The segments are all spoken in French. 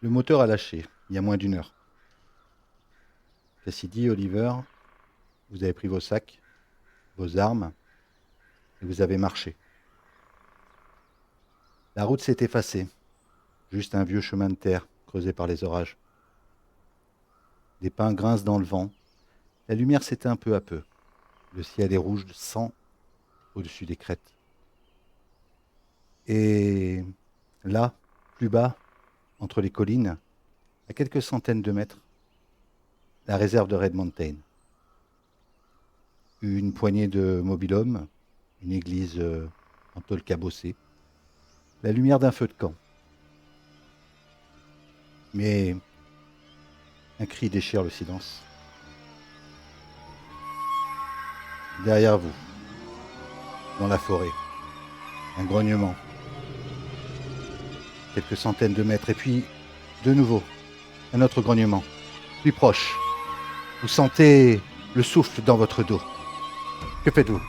Le moteur a lâché, il y a moins d'une heure. Cassidy, Oliver, vous avez pris vos sacs, vos armes, et vous avez marché. La route s'est effacée, juste un vieux chemin de terre creusé par les orages. Des pins grincent dans le vent, la lumière s'éteint peu à peu. Le ciel est rouge de sang au-dessus des crêtes. Et là, plus bas, entre les collines, à quelques centaines de mètres, la réserve de Red Mountain. Une poignée de mobil-hommes, une église en tôle cabossée, la lumière d'un feu de camp. Mais un cri déchire le silence. Derrière vous, dans la forêt, un grognement. Quelques centaines de mètres, et puis, de nouveau, un autre grognement, plus proche. Vous sentez le souffle dans votre dos. Que faites-vous?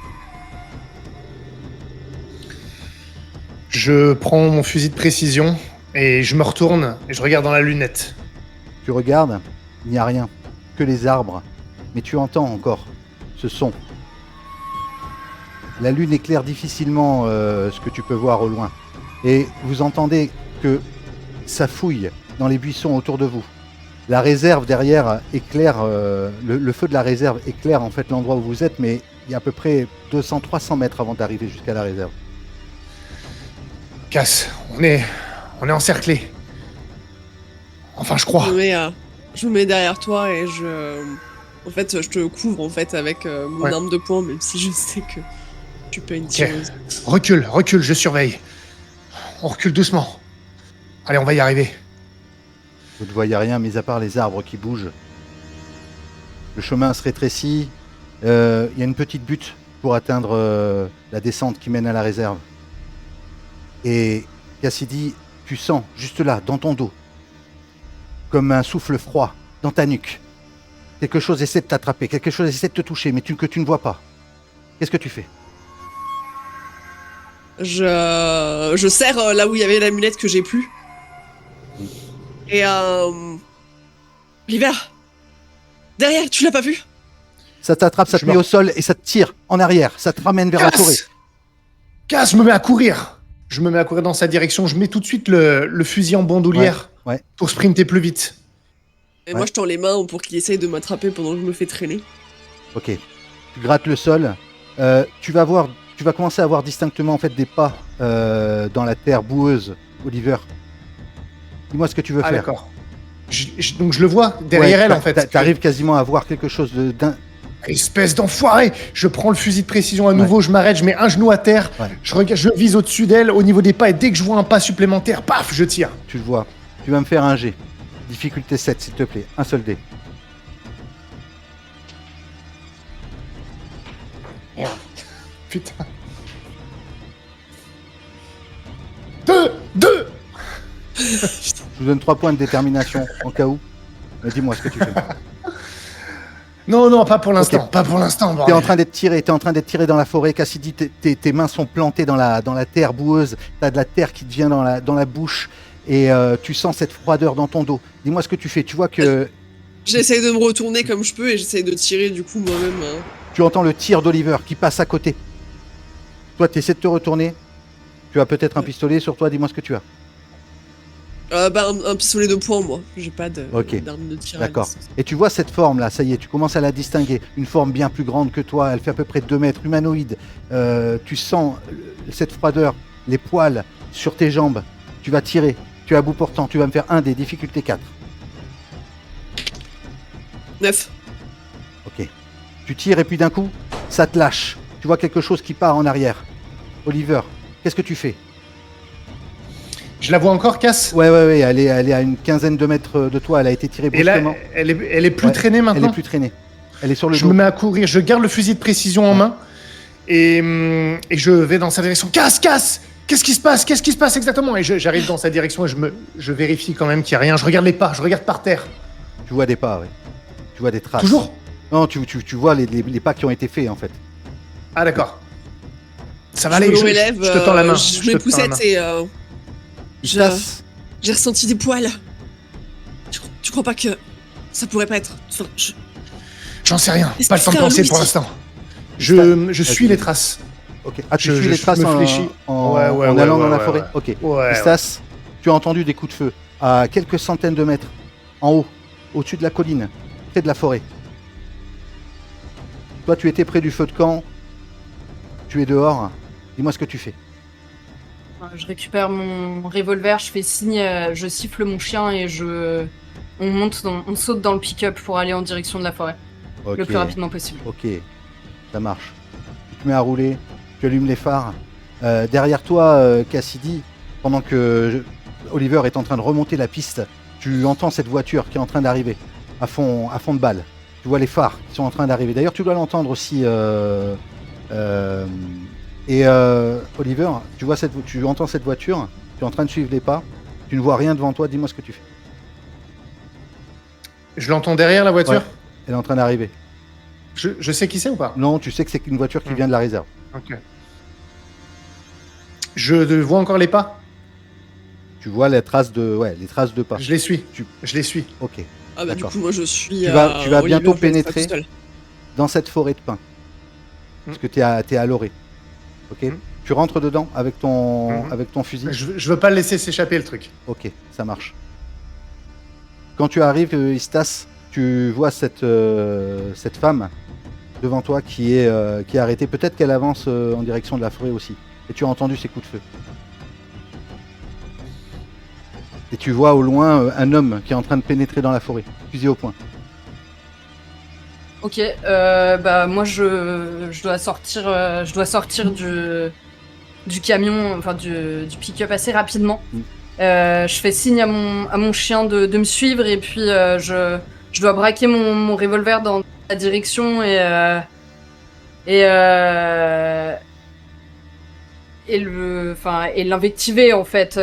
Je prends mon fusil de précision et je me retourne et je regarde dans la lunette. Tu regardes, il n'y a rien, que les arbres, mais tu entends encore ce son. La lune éclaire difficilement ce que tu peux voir au loin, et vous entendez que ça fouille dans les buissons autour de vous. La réserve derrière éclaire, le feu de la réserve éclaire en fait l'endroit où vous êtes, mais il y a à peu près 200-300 mètres avant d'arriver jusqu'à la réserve. Cass, on est encerclés. Enfin, je crois. Je me mets derrière toi et en fait, je te couvre en fait avec mon arme de poing, même si je sais que tu peux une tireuse. Recule, je surveille. On recule doucement. Allez, on va y arriver. Vous ne voyez rien, mis à part les arbres qui bougent. Le chemin se rétrécit. Il y a une petite butte pour atteindre la descente qui mène à la réserve. Et Cassidy, tu sens, juste là, dans ton dos, comme un souffle froid, dans ta nuque. Quelque chose essaie de t'attraper, quelque chose essaie de te toucher, mais que tu ne vois pas. Qu'est-ce que tu fais? Je serre là où il y avait l'amulette que j'ai plus. Et L'hiver, derrière, tu l'as pas vu? Ça t'attrape, ça te met au sol et ça te tire en arrière, ça te ramène vers la forêt. Casse, je me mets à courir. Je me mets à courir dans sa direction. Je mets tout de suite le fusil en bandoulière pour sprinter plus vite. Et moi, je tends les mains pour qu'il essaye de m'attraper pendant que je me fais traîner. Ok. Tu grattes le sol. Tu vas commencer à voir distinctement en fait des pas dans la terre boueuse, Oliver. Dis-moi ce que tu veux faire. D'accord. Donc je le vois derrière elle en fait. T'arrives quasiment à voir quelque chose Espèce d'enfoiré! Je prends le fusil de précision à nouveau, je m'arrête, je mets un genou à terre, je vise au-dessus d'elle, au niveau des pas, et dès que je vois un pas supplémentaire, paf, je tire. Tu le vois. Tu vas me faire un jet. Difficulté 7, s'il te plaît. Un seul dé. Merde. Putain. 2 Je vous donne 3 points de détermination, en cas où. Mais dis-moi ce que tu fais. Non, pas pour l'instant, okay. Pas pour l'instant. T'es en train d'être tiré dans la forêt. Cassidy, tes mains sont plantées dans la terre boueuse. T'as de la terre qui te vient dans la bouche et tu sens cette froideur dans ton dos. Dis-moi ce que tu fais. Tu vois que j'essaye de me retourner comme je peux et j'essaye de tirer du coup moi-même. Tu entends le tir d'Oliver qui passe à côté. Toi, tu essaies de te retourner. Tu as peut-être un pistolet sur toi. Dis-moi ce que tu as. Un pistolet de poing, moi. J'ai pas d'arme de tir. D'accord. Et tu vois cette forme-là, ça y est, tu commences à la distinguer. Une forme bien plus grande que toi, elle fait à peu près 2 mètres, humanoïde. Tu sens cette froideur, les poils sur tes jambes. Tu vas tirer. Tu es à bout portant. Tu vas me faire un des difficultés 4. 9. Ok. Tu tires et puis d'un coup, ça te lâche. Tu vois quelque chose qui part en arrière. Oliver, qu'est-ce que tu fais? Je la vois encore, Cass? Ouais, elle est à une quinzaine de mètres de toi, elle a été tirée brusquement. Et là, elle est plus traînée maintenant? Elle est plus traînée. Elle est sur le dos. Je me mets à courir, je garde le fusil de précision en main et je vais dans sa direction. Cass! Qu'est-ce qui se passe exactement? Et j'arrive dans sa direction et je vérifie quand même qu'il n'y a rien. Je regarde les pas, je regarde par terre. Tu vois des pas, ouais. Tu vois des traces. Toujours? Non, tu vois les pas qui ont été faits en fait. Ah d'accord. Ça va aller, je te tends la main. Je mets poussette et... J'ai ressenti des poils. Tu crois pas que ça pourrait pas être... Enfin, J'en sais rien, Est-ce pas le qu'il temps de serait un penser pour loup ici l'instant. Je suis les traces. Ok. Ah, tu Je suis les traces me en, fléchis. en, Ouais, ouais, en ouais, allant ouais, dans la ouais, forêt. ouais. Ok. Ouais, Istas, tu as entendu des coups de feu à quelques centaines de mètres en haut, au-dessus de la colline, près de la forêt. Toi, tu étais près du feu de camp. Tu es dehors. Dis-moi ce que tu fais. Je récupère mon revolver, je fais signe, je siffle mon chien et on saute dans le pick-up pour aller en direction de la forêt. Ok. Le plus rapidement possible. Ok, ça marche. Tu te mets à rouler, tu allumes les phares. Derrière toi, Cassidy, pendant que Oliver est en train de remonter la piste, tu entends cette voiture qui est en train d'arriver à fond de balle. Tu vois les phares qui sont en train d'arriver. D'ailleurs, tu dois l'entendre aussi. Oliver, tu entends cette voiture, tu es en train de suivre les pas, tu ne vois rien devant toi, dis-moi ce que tu fais. Je l'entends derrière la voiture. Ouais. Elle est en train d'arriver. Je sais qui c'est ou pas? Non, tu sais que c'est une voiture qui vient de la réserve. Ok. Je vois encore les pas. Tu vois les traces de pas. Je les suis. Tu- Je les suis. Ok. Ah bah du D'accord. coup, moi, je suis... Tu vas Oliver, bientôt je vais être pénétrer. tout seul. Dans cette forêt de pins. Parce que t'es à l'orée. Ok. Mm. Tu rentres dedans avec ton fusil. Je veux pas le laisser s'échapper le truc. Ok, ça marche. Quand tu arrives, Istas, tu vois cette femme devant toi qui est arrêtée. Peut-être qu'elle avance en direction de la forêt aussi. Et tu as entendu ses coups de feu. Et tu vois au loin un homme qui est en train de pénétrer dans la forêt, fusil au poing. Ok, bah moi je dois sortir du camion, enfin du pick-up assez rapidement. Mm. Je fais signe à mon chien de me suivre et puis je dois braquer mon revolver dans la direction et l'invectiver en fait.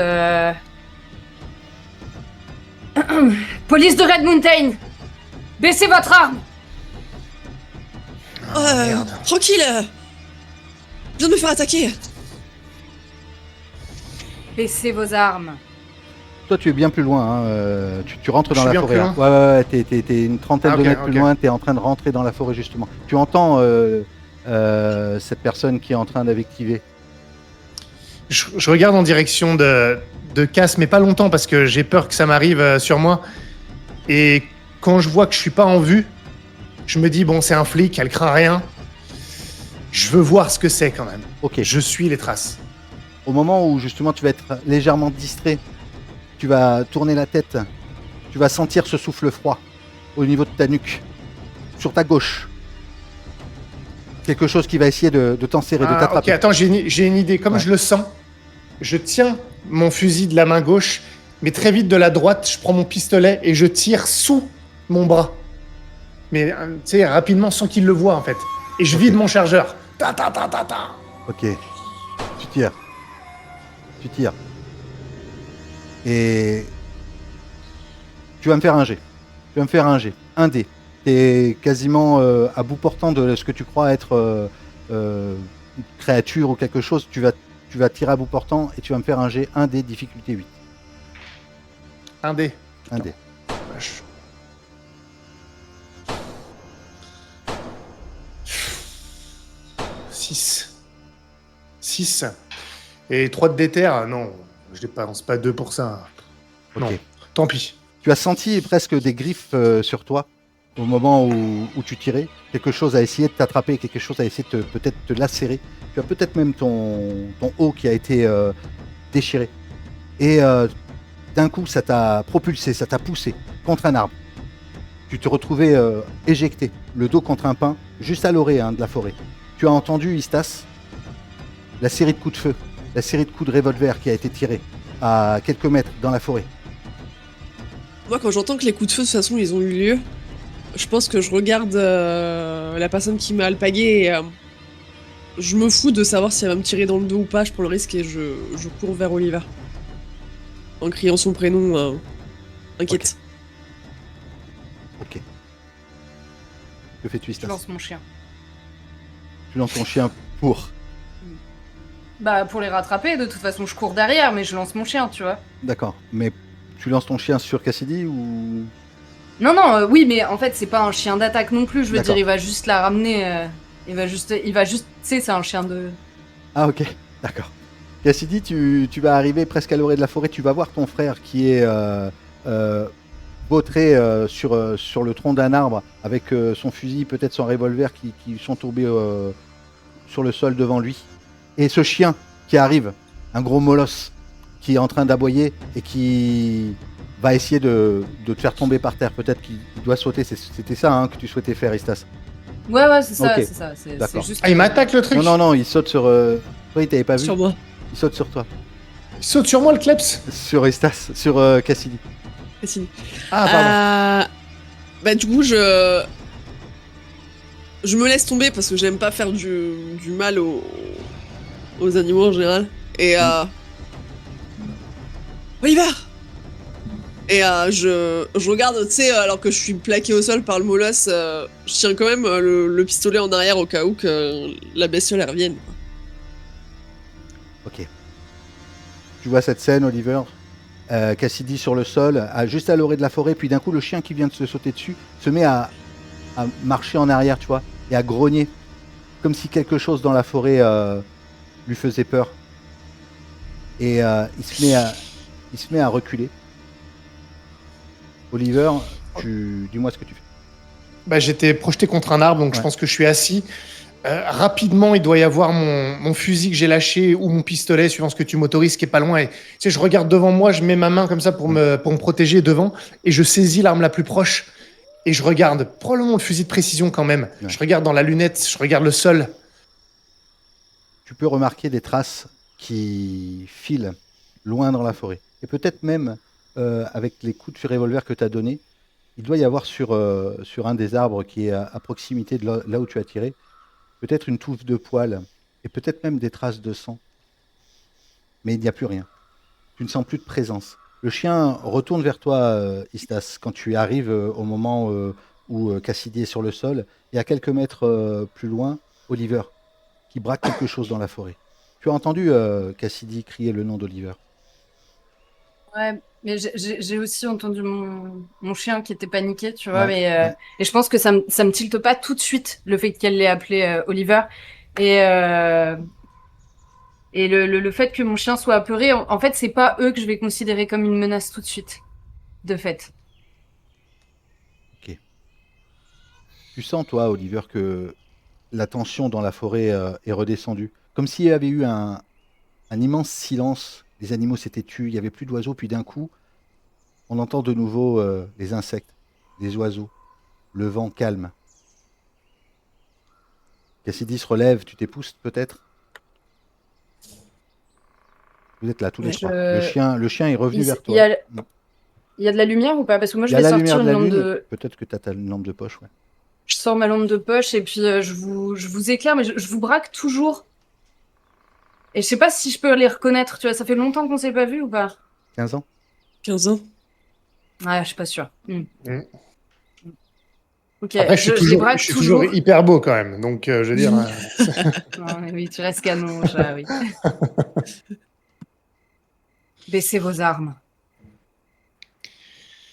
Police de Red Mountain, baissez votre arme. Merde. Tranquille Je viens de me faire attaquer. Baissez vos armes. Toi, tu es bien plus loin. Hein, tu rentres Je dans suis la bien forêt. plus Hein. Ouais, t'es une trentaine de Ok, mètres plus ok. loin. T'es en train de rentrer dans la forêt justement. Tu entends cette personne qui est en train d'invectiver. Je regarde en direction de Cass, mais pas longtemps parce que j'ai peur que ça m'arrive sur moi. Et quand je vois que je suis pas en vue, je me dis bon, c'est un flic, elle craint rien. Je veux voir ce que c'est quand même. Ok. Je suis les traces. Au moment où justement tu vas être légèrement distrait, tu vas tourner la tête, tu vas sentir ce souffle froid au niveau de ta nuque, sur ta gauche. Quelque chose qui va essayer de t'enserrer, de Ok, t'attraper. attends, j'ai une idée. Comme Ouais. je le sens, je tiens mon fusil de la main gauche, mais très vite de la droite, je prends mon pistolet et je tire sous mon bras. Mais tu sais, rapidement, sans qu'il le voie en fait. Et je vide mon chargeur. Ta ta ta ta ta. Ok. Tu tires. Tu tires. Et tu vas me faire un jet. Tu vas me faire un jet. Un dé. T'es quasiment à bout portant de ce que tu crois être une créature ou quelque chose. Tu vas tirer à bout portant et tu vas me faire un jet. Un dé, difficulté 8. Un dé. Un dé. Vache. Six. 6. Et 3 de déter, non, je dépense pas 2 pour ça. Ok. Non, tant pis. Tu as senti presque des griffes sur toi au moment où tu tirais. Quelque chose a essayé de t'attraper, quelque chose a essayé de peut-être te lacérer. Tu as peut-être même ton haut qui a été déchiré. Et d'un coup, ça t'a propulsé, ça t'a poussé contre un arbre. Tu te retrouvais éjecté, le dos contre un pin, juste à l'orée de la forêt. Tu as entendu, Istas, la série de coups de feu, la série de coups de revolver qui a été tirée à quelques mètres dans la forêt. Moi, quand j'entends que les coups de feu, de toute façon, ils ont eu lieu, je pense que je regarde la personne qui m'a alpagué et je me fous de savoir si elle va me tirer dans le dos ou pas. Je prends le risque et je cours vers Oliver. En criant son prénom, inquiète. Ok. Que fais-tu, Je Istas? lance mon chien. Tu lances ton chien pour. Bah pour les rattraper, de toute façon je cours derrière, mais je lance mon chien, tu vois. D'accord. Mais tu lances ton chien sur Cassidy ou. Non, non, oui, mais en fait, c'est pas un chien d'attaque non plus. Je veux D'accord. dire, il va juste la ramener. Il va juste, tu sais, c'est un chien de. Ah ok, d'accord. Cassidy, tu vas arriver presque à l'orée de la forêt, tu vas voir ton frère qui est vautré sur le tronc d'un arbre avec son fusil, peut-être son revolver qui sont tourbés sur le sol devant lui. Et ce chien qui arrive, un gros molosse, qui est en train d'aboyer et qui va essayer de te faire tomber par terre. Peut-être qu'il doit sauter. C'était ça hein, que tu souhaitais faire, Istas. Ouais, c'est ça, Ok. c'est ça. C'est D'accord. juste. Ah, il m'attaque le truc. Non, il saute sur. Toi, il t'avait pas vu. Sur moi. Il saute sur toi. Il saute sur moi, le kleps. Sur Istas, sur Cassidy. Cassini. Ah, pardon. Bah du coup, je me laisse tomber parce que j'aime pas faire du mal aux animaux en général. Et Oliver. Et je regarde, tu sais, alors que je suis plaqué au sol par le molosse, je tiens quand même le pistolet en arrière au cas où que la bestiole elle revienne. Ok. Tu vois cette scène, Oliver, Cassidy sur le sol, juste à l'orée de la forêt, puis d'un coup, le chien qui vient de se sauter dessus se met à marcher en arrière, tu vois, et à grogner, comme si quelque chose dans la forêt lui faisait peur. Et il se met à reculer. Oliver, dis-moi ce que tu fais. Bah, j'étais projeté contre un arbre, donc je Ouais. pense que je suis assis. Rapidement, il doit y avoir mon fusil que j'ai lâché ou mon pistolet, suivant ce que tu m'autorises, qui est pas loin. Et, tu sais, je regarde devant moi, je mets ma main comme ça pour me protéger devant, et je saisis l'arme la plus proche. Et je regarde, probablement le fusil de précision quand même. Ouais. Je regarde dans la lunette, je regarde le sol. Tu peux remarquer des traces qui filent loin dans la forêt. Et peut-être même, avec les coups de revolver que tu as donnés, il doit y avoir sur un des arbres qui est à proximité de là où tu as tiré, peut-être une touffe de poils, et peut-être même des traces de sang. Mais il n'y a plus rien. Tu ne sens plus de présence. Le chien retourne vers toi, Istas, quand tu arrives au moment où Cassidy est sur le sol, et à quelques mètres plus loin, Oliver, qui braque quelque chose dans la forêt. Tu as entendu Cassidy crier le nom d'Oliver. Ouais, mais j'ai aussi entendu mon chien qui était paniqué, tu vois, Ouais, mais ouais. et je pense que ça me tilte pas tout de suite le fait qu'elle l'ait appelé Oliver et le fait que mon chien soit apeuré, en fait, c'est pas eux que je vais considérer comme une menace tout de suite, de fait. Ok. Tu sens, toi, Oliver, que la tension dans la forêt est redescendue. Comme s'il y avait eu un immense silence. Les animaux s'étaient tus, il n'y avait plus d'oiseaux, puis d'un coup, on entend de nouveau les insectes, les oiseaux, le vent calme. Cassidy se relève, tu t'épousses peut-être. Vous êtes là tous les Ouais. trois. Le chien est revenu vers Il y toi. a, il y a de la lumière ou pas? Parce que moi, Il je y a vais la lumière sortir de une la lampe lune. de. Peut-être que tu as une lampe de poche. Ouais. Je sors ma lampe de poche et puis je vous éclaire, mais je vous braque toujours. Et je sais pas si je peux les reconnaître, tu vois, ça fait longtemps qu'on s'est pas vu ou pas? 15 ans. 15 ans. Ouais, je suis pas sûre. Ok, Après, je les braque je suis toujours hyper beau quand même. Donc, je veux dire. Non, mais oui, tu restes canon, chat, oui. Baissez vos armes.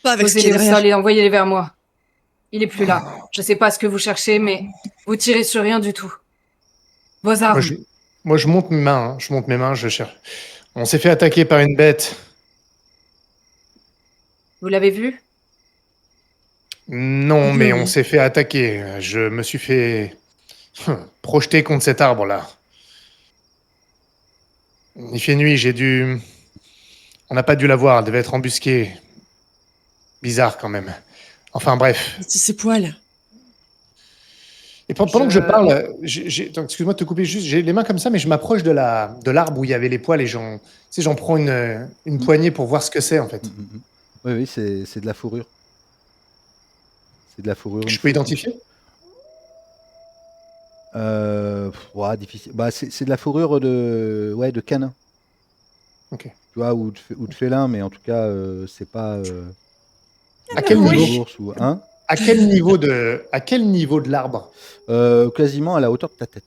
Pas avec ce qui est Posez-les au derrière. sol et envoyez-les vers moi. Il est plus là. Je sais pas ce que vous cherchez, mais vous tirez sur rien du tout. Vos armes. Moi, je monte mes mains. Je monte mes mains, je cherche. On s'est fait attaquer par une bête. Vous l'avez vu? Non, mais on Oui. s'est fait attaquer. Je me suis fait projeter contre cet arbre-là. Il fait nuit, On n'a pas dû la voir, elle devait être embusquée. Bizarre quand même. Enfin bref. C'est ses poils. Et pendant que je parle, attends, excuse-moi de te couper juste, j'ai les mains comme ça, mais je m'approche de l'arbre où il y avait les poils et j'en prends une poignée pour voir ce que c'est en fait. Oui, c'est de la fourrure. C'est de la fourrure. Je peux identifier? Ouais, difficile. Bah, c'est de la fourrure de canin. Ok. Tu vois, ou de félin, mais en tout cas, c'est pas À quel oui. niveau? d'ours ou un. À quel niveau de l'arbre? Quasiment à la hauteur de ta tête.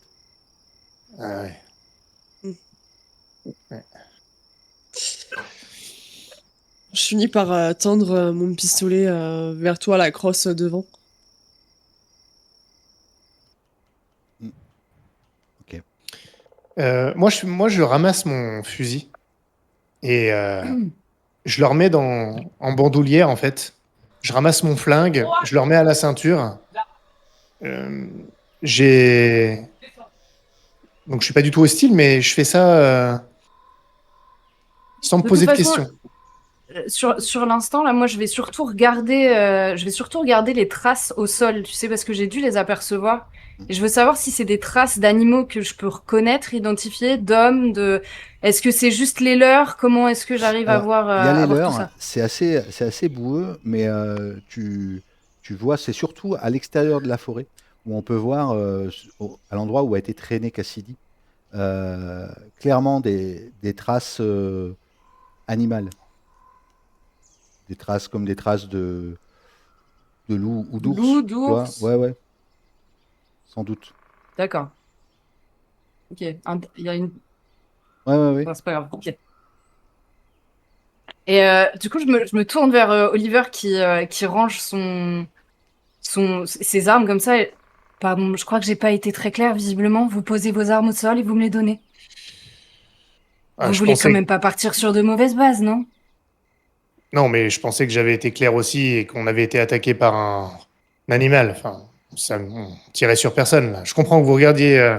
Ah ouais. Mm. Ouais. Je finis par tendre mon pistolet vers toi, la crosse devant. Moi, je ramasse mon fusil et je le remets en bandoulière, en fait. Je ramasse mon flingue, je le remets à la ceinture. Euh, j'ai... Donc, je suis pas du tout hostile, mais je fais ça sans me De poser toute de façon, questions. sur l'instant, là, moi, je vais surtout regarder les traces au sol, tu sais, parce que j'ai dû les apercevoir. Et je veux savoir si c'est des traces d'animaux que je peux reconnaître, identifier, d'hommes, de... Est-ce que c'est juste les leurs? Comment est-ce que j'arrive Alors, il y a à les voir tout leurs, ça? c'est assez boueux, mais tu vois, c'est surtout à l'extérieur de la forêt où on peut voir, à l'endroit où a été traîné Cassidy, euh, clairement des traces animales, des traces comme des traces de loup ou Loup, d'ours, tu vois? d'ours. Ouais, ouais, sans doute. D'accord. Ok. Il y a une... Ouais, ouais, ouais. Non, c'est pas grave. Ok. Et du coup, je me tourne vers Oliver qui range ses armes comme ça. Pardon, je crois que j'ai pas été très claire, visiblement. Vous posez vos armes au sol et vous me les donnez. Ah, Vous je voulez quand pensais... même pas partir sur de mauvaises bases, non? Non, mais je pensais que j'avais été clair aussi et qu'on avait été attaqué par un animal. Enfin, ça on tirait sur personne, là. Je comprends que vous regardiez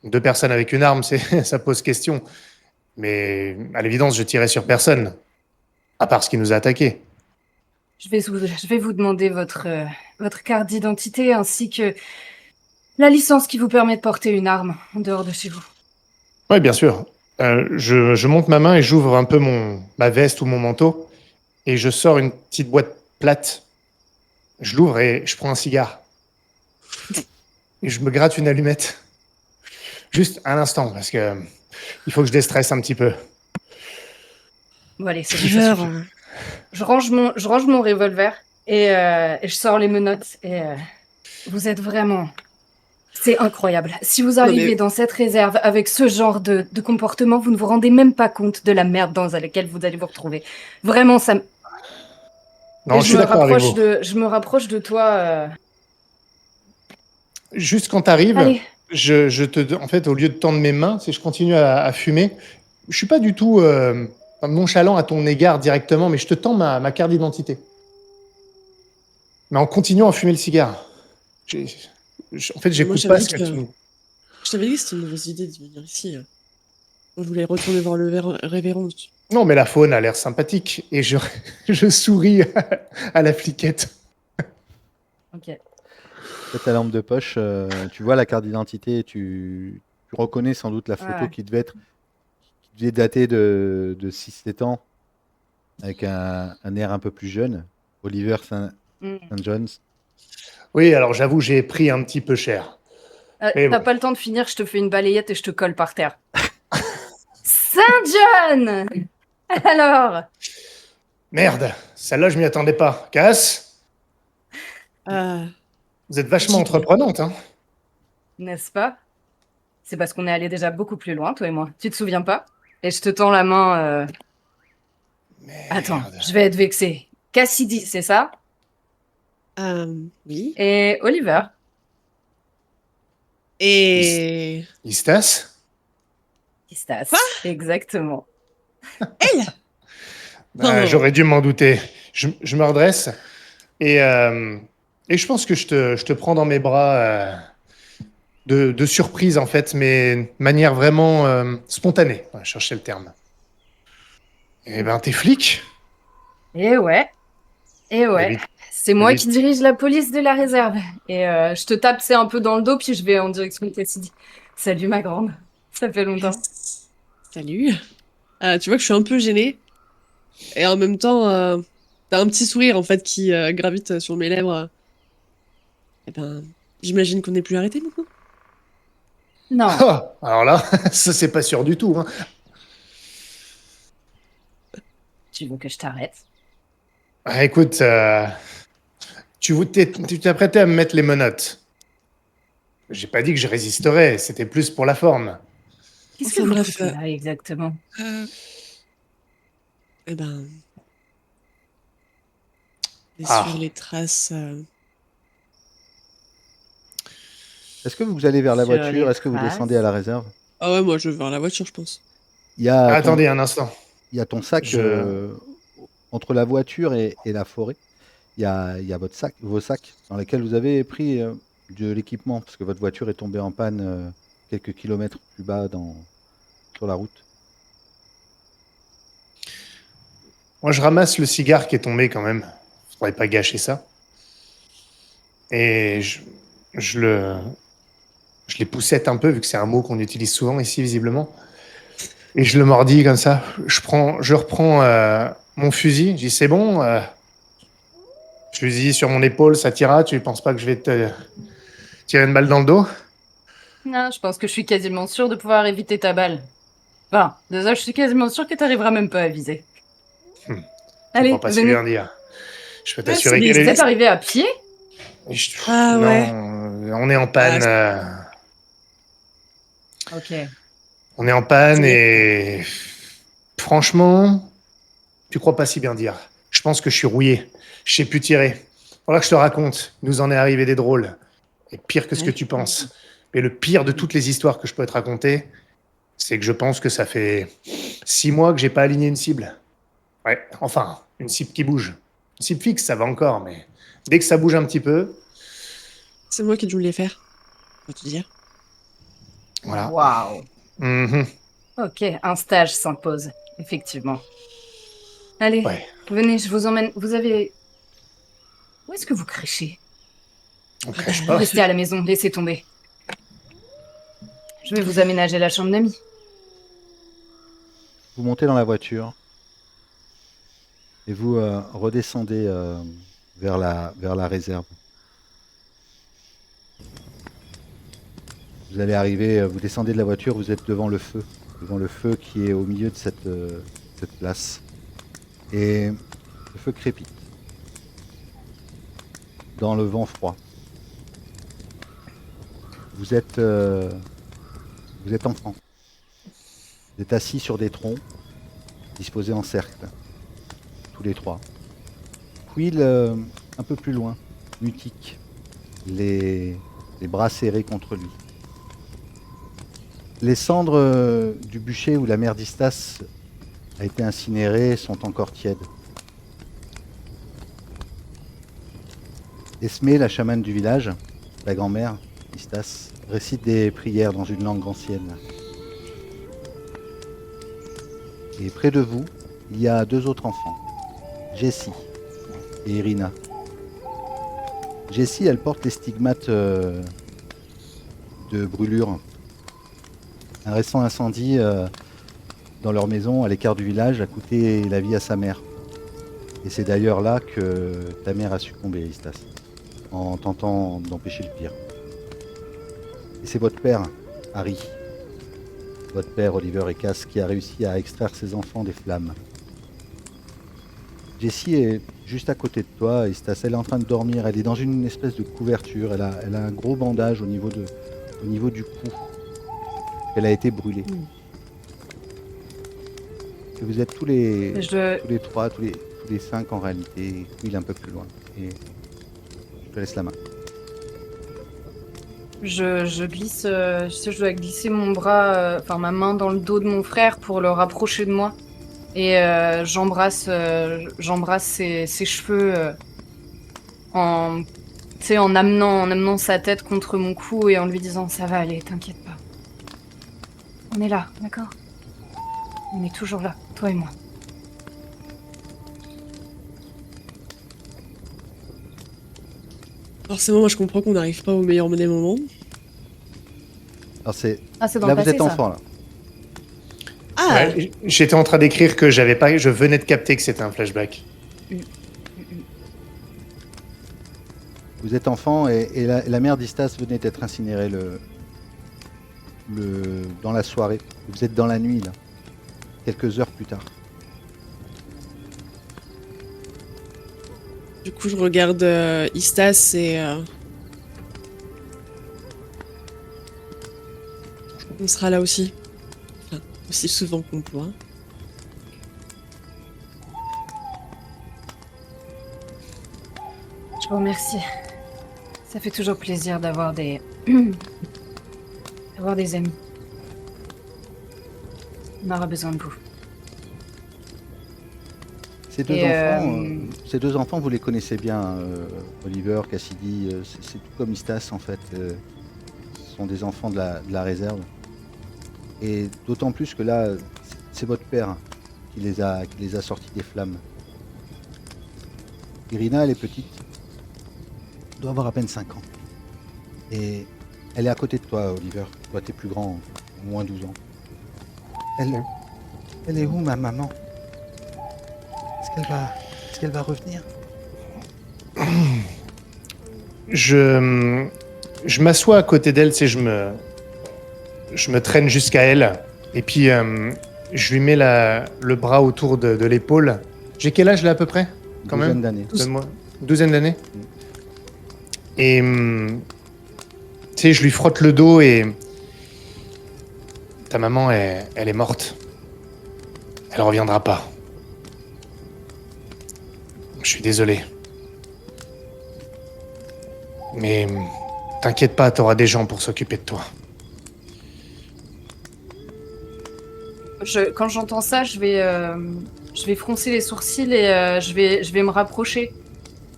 deux personnes avec une arme, ça pose question. Mais à l'évidence, je tirais sur personne, à part ce qui nous a attaqués. Je vais vous demander votre carte d'identité ainsi que la licence qui vous permet de porter une arme en dehors de chez vous. Oui, bien sûr. Je monte ma main et j'ouvre un peu ma veste ou mon manteau et je sors une petite boîte plate. Je l'ouvre et je prends un cigare. Et je me gratte une allumette. Juste un instant, parce que il faut que je déstresse un petit peu. Bon, allez, c'est bon, ça River, suffit. Je range mon revolver et je sors les menottes. Et vous êtes vraiment... C'est incroyable. Si vous non arrivez mais dans cette réserve avec ce genre de comportement, vous ne vous rendez même pas compte de la merde dans laquelle vous allez vous retrouver. Vraiment, ça... Et Non, je suis d'accord avec vous. je me rapproche de toi. Juste quand tu arrives, Allez, en fait, au lieu de tendre mes mains, si je continue à fumer, je suis pas du tout nonchalant à ton égard directement, mais je te tends ma carte d'identité. Mais en continuant à fumer le cigare. J'ai- En fait, moi j'écoute pas ce que tu... je t'avais dit que c'était une mauvaise idée de venir ici. Je voulais retourner voir le révérend. Non, mais la faune a l'air sympathique. Et je souris à la fliquette. ok. T'as ta lampe de poche, tu vois la carte d'identité, tu reconnais sans doute la photo Ouais. qui devait dater de 6 7 ans, avec un air un peu plus jeune. Oliver Mm. St. John's. Oui, alors j'avoue, j'ai pris un petit peu cher. Mais bon. T'as pas le temps de finir, je te fais une balayette et je te colle par terre. Saint-John! Alors, Merde, celle-là, je m'y attendais pas. Cass, Ah, vous êtes vachement fatigue. entreprenante, hein? n'est-ce pas? C'est parce qu'on est allé déjà beaucoup plus loin, toi et moi. Tu te souviens pas? Et je te tends la main. Attends, Merde. je vais être vexée. Cassidy, c'est ça? Oui. Et Oliver. Et... Istas? Pistas. Quoi? Exactement. Elle? Oh. J'aurais dû m'en douter. Je me redresse et je pense que je te prends dans mes bras de surprise, en fait, mais de manière vraiment spontanée. Ouais, je cherchais le terme. Eh ben, t'es flic? Et ouais, et ouais. Évite, C'est moi qui évite. dirige la police de la réserve. Et je te tape, c'est un peu dans le dos, puis je vais en direction de Cassidy. Salut ma grande. Ça fait longtemps. Salut. Tu vois que je suis un peu gênée. Et en même temps, t'as un petit sourire en fait qui gravite sur mes lèvres. Eh ben, j'imagine qu'on n'est plus arrêté beaucoup. Non, Ah, alors là, ça, c'est pas sûr du tout, hein. tu veux que je t'arrête? Ah, écoute, tu t'apprêtais à me mettre les menottes. J'ai pas dit que je résisterais, c'était plus pour la forme. Qu'est-ce que Enfin vous bref, foutez là exactement? euh, eh ben, Et Ah. sur les traces. Est-ce que vous allez vers la Sur voiture? les Est-ce que vous traces. descendez à la réserve? Ah ouais, moi je vais vers la voiture, je pense. Il y a ton, Attendez un instant. il y a ton sac Je... entre la voiture et la forêt. Il y a vos sacs dans lesquels vous avez pris de l'équipement parce que votre voiture est tombée en panne quelques kilomètres plus bas sur la route. Moi, je ramasse le cigare qui est tombé quand même. Faudrait pas gâcher ça. Et je le... Je les poussette un peu, vu que c'est un mot qu'on utilise souvent ici, visiblement. Et je le mordis comme ça. Je reprends mon fusil. Je dis, c'est bon. Fusil sur mon épaule, ça t'ira. Tu penses pas que je vais te tirer une balle dans le dos? Non, je pense que je suis quasiment sûre de pouvoir éviter ta balle. Enfin, déjà, je suis quasiment sûre que t'arriveras même pas à viser. Je Allez, crois pas si venez. bien dire. Je peux Ah, t'assurer c'est qu'elle des- Vous est... êtes arrivé à pied? Ah non, ouais. on est en panne. Ok. On est en panne C'est- et franchement, tu crois pas si bien dire. Je pense que je suis rouillé. Je sais plus tirer. Voilà que je te raconte. Il nous en est arrivé des drôles. Et pire que ce que Ouais. tu penses. Mais le pire de toutes les histoires que je peux te raconter, c'est que je pense que ça fait 6 mois que j'ai pas aligné une cible. Ouais, enfin, une cible qui bouge. Une cible fixe, ça va encore, mais dès que ça bouge un petit peu, C'est moi qui ai dû les faire. Faut te dire. voilà. Waouh. Mhm. Ok, un stage s'impose, effectivement. Allez, Ouais, venez, je vous emmène. Vous avez. Où est-ce que vous crichez? on crèche pas. Restez à la maison, laissez tomber. Je vais vous aménager la chambre d'amis. Vous montez dans la voiture et vous redescendez vers la réserve. Vous allez arriver, vous descendez de la voiture, vous êtes devant le feu qui est au milieu de cette place. Et le feu crépite dans le vent froid. Vous êtes enfant. Vous êtes assis sur des troncs, disposés en cercle, tous les trois. Quill, un peu plus loin, mutique, les bras serrés contre lui. Les cendres du bûcher où la mère d'Istas a été incinérée sont encore tièdes. Esmé, la chamane du village, la grand-mère d'Istas, récite des prières dans une langue ancienne. Et près de vous, il y a 2 autres enfants, Jessie et Irina. Jessie, elle porte les stigmates de brûlure. Un récent incendie dans leur maison à l'écart du village a coûté la vie à sa mère. Et c'est d'ailleurs là que ta mère a succombé, Istas, en tentant d'empêcher le pire. Et c'est votre père, Harry, votre père, Oliver Ekas, qui a réussi à extraire ses enfants des flammes. Jessie est juste à côté de toi, Istas. Elle est en train de dormir. Elle est dans une espèce de couverture. Elle a un gros bandage au niveau du cou. Elle a été brûlée. Et vous êtes tous les trois, tous les 5 en réalité. Il est un peu plus loin. Et je te laisse la main. Je glisse. Je dois glisser mon bras, enfin ma main dans le dos de mon frère pour le rapprocher de moi. Et j'embrasse ses cheveux en amenant sa tête contre mon cou et en lui disant ça va aller, t'inquiète pas. On est là, d'accord? On est toujours là, toi et moi. Forcément, moi je comprends qu'on n'arrive pas au meilleur des moments. Alors c'est C'est dans là le vous passé, êtes ça. enfant là. Ah Ouais, j'étais en train d'écrire que je venais de capter que c'était un flashback. Vous êtes enfant et la mère d'Istas venait d'être incinérée dans la soirée. Vous êtes dans la nuit là, quelques heures plus tard. Du coup, je regarde Istas et. On sera là aussi. Enfin, aussi souvent qu'on pourra. Je vous remercie. Ça fait toujours plaisir d'avoir des... d'avoir des amis. On aura besoin de vous. Ces deux enfants, vous les connaissez bien, Oliver, Cassidy, c'est tout comme Istas en fait. Ce sont des enfants de la réserve. Et d'autant plus que là, c'est votre père qui les a sortis des flammes. Irina, elle est petite. Elle doit avoir à peine 5 ans. Et elle est à côté de toi, Oliver. Toi, t'es plus grand, au moins 12 ans. Elle est où, ma maman? Est-ce qu'elle va revenir? Je m'assois à côté d'elle, je me traîne jusqu'à elle. Et puis, je lui mets le bras autour de l'épaule. J'ai quel âge là à peu près? Quand Une douzaine même d'années. Donne-moi. Une douzaine d'années. Et je lui frotte le dos et ta maman, elle est morte. Elle reviendra pas. Je suis désolé. Mais t'inquiète pas, t'auras des gens pour s'occuper de toi. Quand j'entends ça, je vais froncer les sourcils et je vais me rapprocher.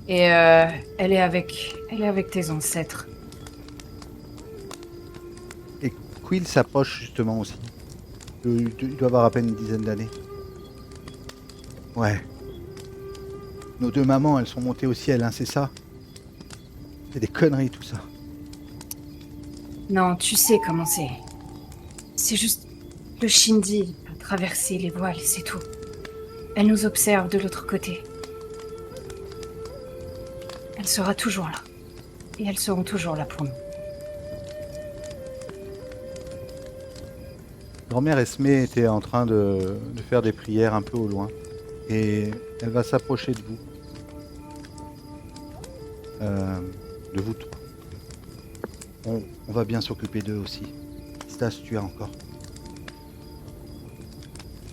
Et elle est avec tes ancêtres. Et Quill s'approche justement aussi. Il doit avoir à peine une dizaine d'années. Ouais. Nos deux mamans, elles sont montées au ciel, hein, c'est ça? C'est des conneries tout ça. Non, tu sais comment c'est. C'est juste le Shindy a traversé les voiles, c'est tout. Elle nous observe de l'autre côté. Elle sera toujours là. Et elles seront toujours là pour nous. Grand-mère Esme était en train de faire des prières un peu au loin. Et elle va s'approcher de vous. De vous trois. On va bien s'occuper d'eux aussi. Stas, tu as encore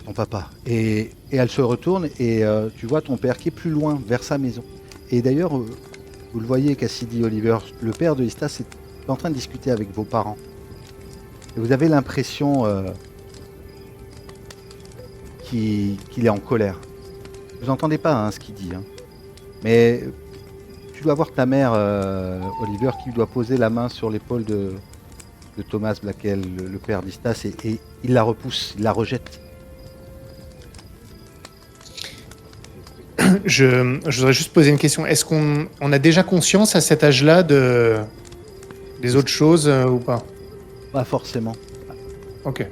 ton papa. Et elle se retourne et tu vois ton père qui est plus loin, vers sa maison. Et d'ailleurs, vous le voyez, Cassidy, Oliver, le père de Istas est en train de discuter avec vos parents. Et vous avez l'impression qu'il est en colère. Vous n'entendez pas hein, ce qu'il dit. Hein. Mais tu dois voir ta mère, Oliver, qui doit poser la main sur l'épaule de Thomas Blackwell, le père d'Istas, et il la repousse, il la rejette. Je voudrais juste poser une question. Est-ce qu'on a déjà conscience à cet âge-là des autres choses ou pas? Pas forcément. Ok.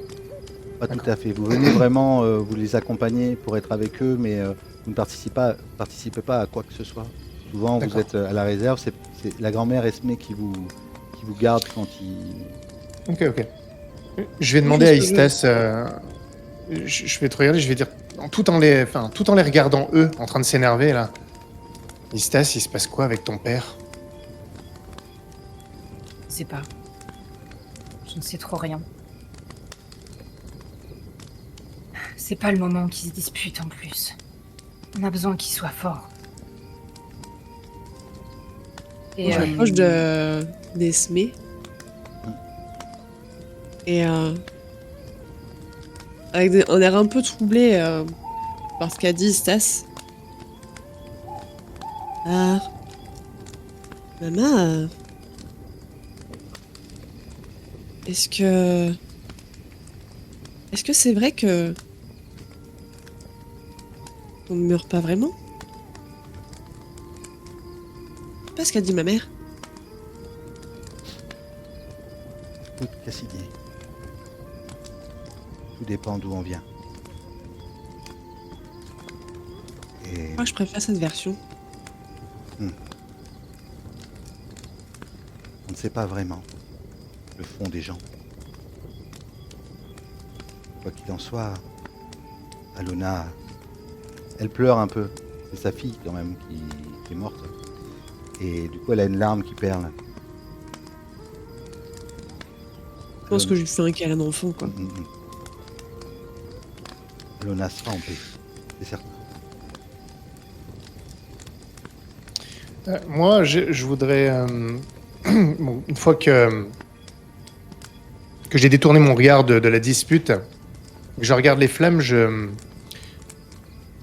Pas tout à fait. Vous venez vraiment, vous les accompagnez pour être avec eux, mais vous ne participez pas à quoi que ce soit. Souvent, vous êtes à la réserve. C'est la grand-mère Esme qui vous garde quand il... Ok. Je vais demander à Istas... je vais te regarder, je vais dire... Tout en les regardant, eux, en train de s'énerver, là. Istas, il se passe quoi avec ton père? Je sais pas. Je ne sais trop rien. C'est pas le moment qu'ils se disputent en plus. On a besoin qu'ils soient forts. Et Je m'approche d'Esme. Et avec un air un peu troublé par ce qu'a dit Stas. Ah, maman, est-ce que c'est vrai que on ne meurt pas vraiment? C'est pas ce qu'a dit ma mère. Écoute, Cassidy. Tout dépend d'où on vient. Et... Moi, je préfère cette version. On ne sait pas vraiment le fond des gens. Quoi qu'il en soit, Alona, elle pleure un peu. C'est sa fille quand même qui est morte. Et du coup, elle a une larme qui perle. Je pense que je lui fais un câlin d'enfant, quoi. Alona sera en paix, c'est certain. Moi, je voudrais... bon, une fois que j'ai détourné mon regard de la dispute, que je regarde les flammes, je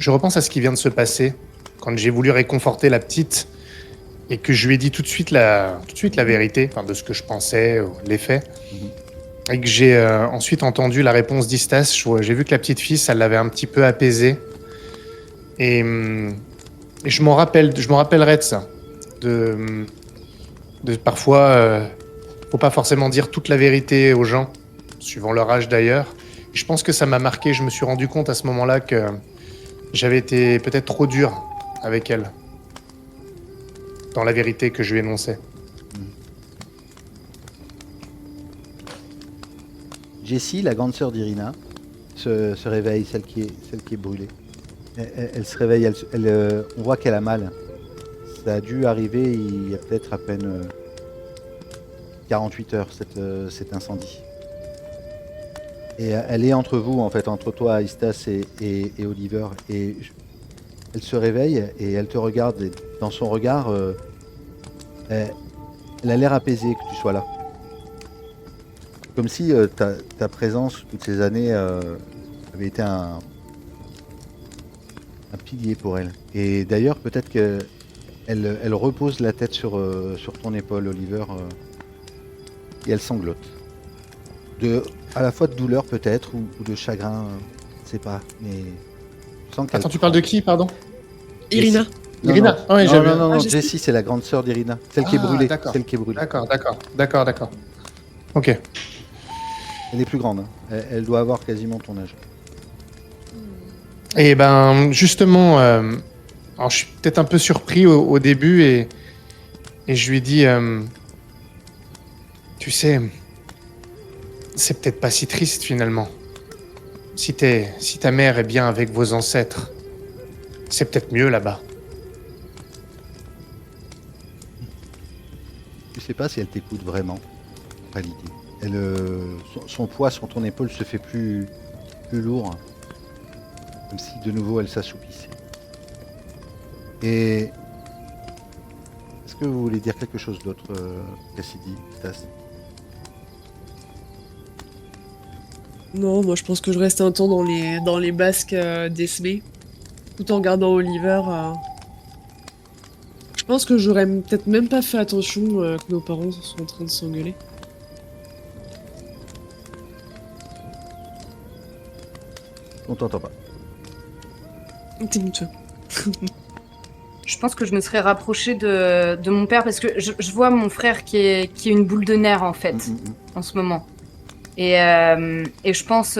repense à ce qui vient de se passer quand j'ai voulu réconforter la petite et que je lui ai dit tout de suite la vérité, enfin, de ce que je pensais, les faits. Et que j'ai ensuite entendu la réponse d'Istas. J'ai vu que la petite fille, ça l'avait un petit peu apaisée. Et je m'en rappellerai de ça. De parfois, faut pas forcément dire toute la vérité aux gens, suivant leur âge d'ailleurs. Et je pense que ça m'a marqué. Je me suis rendu compte à ce moment-là que j'avais été peut-être trop dur avec elle, dans la vérité que je lui énonçais. Jessie, la grande sœur d'Irina, se réveille, celle qui est brûlée. Elle se réveille, on voit qu'elle a mal. Ça a dû arriver il y a peut-être à peine 48 heures, cet incendie. Et elle est entre vous, en fait, entre toi, Istas et Oliver. Et elle se réveille et elle te regarde. Et dans son regard, elle a l'air apaisée que tu sois là. Comme si ta présence toutes ces années avait été un pilier pour elle. Et d'ailleurs, peut-être qu'elle repose la tête sur ton épaule, Oliver, et elle sanglote. À la fois de douleur peut-être, ou de chagrin, je sais pas, mais je sens qu'elle... Attends, tu parles de qui, pardon? Irina. Non, Irina. non, Ah oui, non, j'avais- non, non, non, Jessie. Jessie, c'est la grande sœur d'Irina, celle qui est brûlée. D'accord. Celle qui est brûlée. D'accord. Ok. Elle est plus grande, hein. Elle doit avoir quasiment ton âge. Et ben, justement, alors je suis peut-être un peu surpris au début et je lui ai dit, tu sais, c'est peut-être pas si triste finalement. Si ta mère est bien avec vos ancêtres, c'est peut-être mieux là-bas. Tu sais pas si elle t'écoute vraiment, en réalité. Son poids sur ton épaule se fait plus lourd, comme si de nouveau elle s'assoupissait. Et est-ce que vous voulez dire quelque chose d'autre, Cassidy, Stas? Non, moi je pense que je reste un temps dans les basques d'Esmé, tout en gardant Oliver. Je pense que j'aurais peut-être même pas fait attention que nos parents sont en train de s'engueuler. On t'entend pas. T'es honteux. Je pense que je me serais rapprochée de mon père parce que je vois mon frère qui est une boule de nerfs en fait en ce moment. Et je pense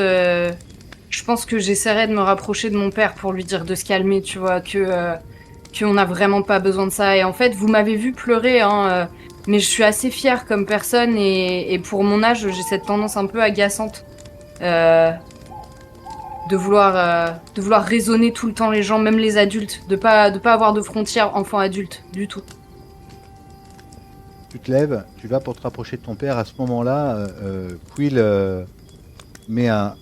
que j'essaierai de me rapprocher de mon père pour lui dire de se calmer, tu vois, qu'on n'a vraiment pas besoin de ça. Et en fait, vous m'avez vu pleurer, hein, mais je suis assez fière comme personne et pour mon âge, j'ai cette tendance un peu agaçante de vouloir raisonner tout le temps les gens, même les adultes, de pas avoir de frontières enfant-adulte du tout. Tu te lèves, tu vas pour te rapprocher de ton père. À ce moment-là, Quill met un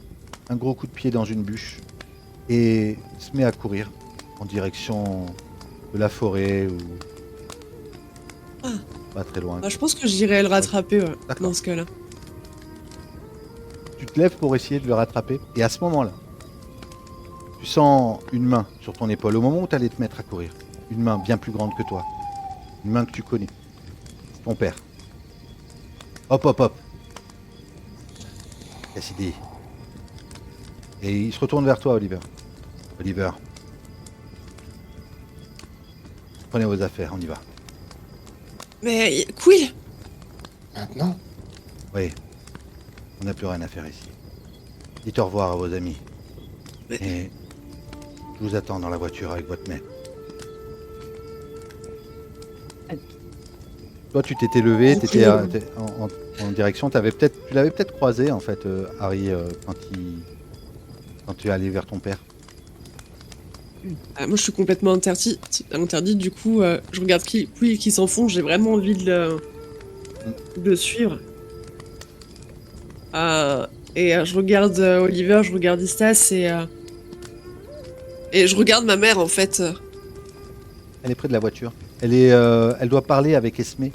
gros coup de pied dans une bûche et se met à courir en direction de la forêt ou pas très loin. Bah, je pense que j'irai le rattraper D'accord. dans ce cas-là. Tu te lèves pour essayer de le rattraper et à ce moment-là, tu sens une main sur ton épaule au moment où tu allais te mettre à courir. Une main bien plus grande que toi. Une main que tu connais. Ton père. Hop. Cassidy. Et il se retourne vers toi, Oliver. Oliver. Prenez vos affaires, on y va. Mais Quill. Maintenant? Oui. On n'a plus rien à faire ici. Dites au revoir à vos amis. Mais- Et je vous attends dans la voiture avec votre mère. Toi, tu t'étais levé, tu étais en direction. Tu l'avais peut-être croisé, en fait, Harry, quand tu es allé vers ton père. Moi je suis complètement interdite, du coup je regarde Quill qui s'enfonce, j'ai vraiment envie de le suivre. Je regarde Oliver, je regarde Istas et je regarde ma mère en fait. Elle est près de la voiture. Elle doit parler avec Esmé,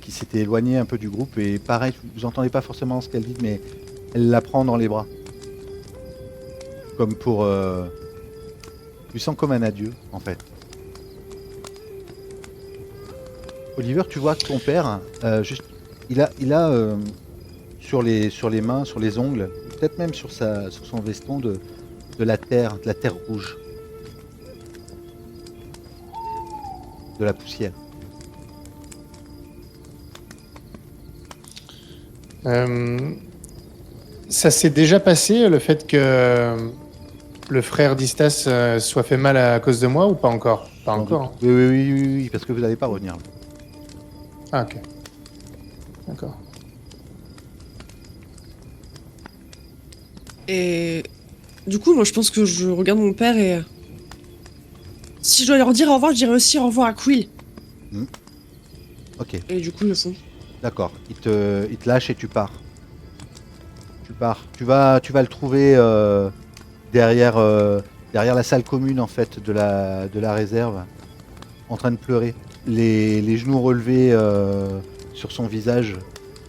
qui s'était éloignée un peu du groupe. Et pareil, vous entendez pas forcément ce qu'elle dit, mais elle la prend dans les bras. Comme pour... tu sens comme un adieu, en fait. Oliver, tu vois que ton père, il a sur les mains, sur les ongles, peut-être même sur son veston de la terre rouge, de la poussière. Ça s'est déjà passé, le fait que le frère d'Istas soit fait mal à cause de moi ou pas encore? Pas encore. Hein. Oui, parce que vous n'allez pas revenir. Ah, ok. D'accord. Et du coup, moi, je pense que je regarde mon père et... Si je dois leur dire au revoir, je dirais aussi au revoir à Quill. Ok, Et du coup, le fond. d'accord. Il te lâche et tu pars. Tu vas le trouver derrière la salle commune en fait de la réserve, en train de pleurer, les genoux relevés sur son visage.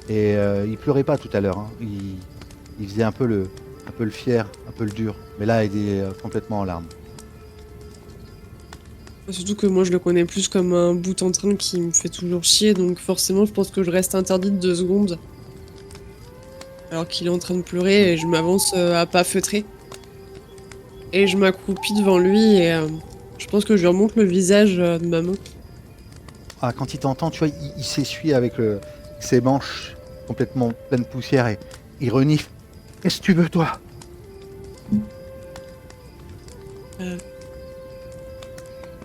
Et il pleurait pas tout à l'heure. Hein. Il faisait un peu le fier, un peu le dur. Mais là, il est complètement en larmes. Surtout que moi, je le connais plus comme un bout en train qui me fait toujours chier, donc forcément, je pense que je reste interdite 2 secondes. Alors qu'il est en train de pleurer, et je m'avance à pas feutrer. Et je m'accroupis devant lui, et je pense que je lui remonte le visage de ma main. Ah, quand il t'entend, tu vois, il s'essuie avec ses manches complètement pleines de poussière et il renifle. Qu'est-ce que tu veux, toi?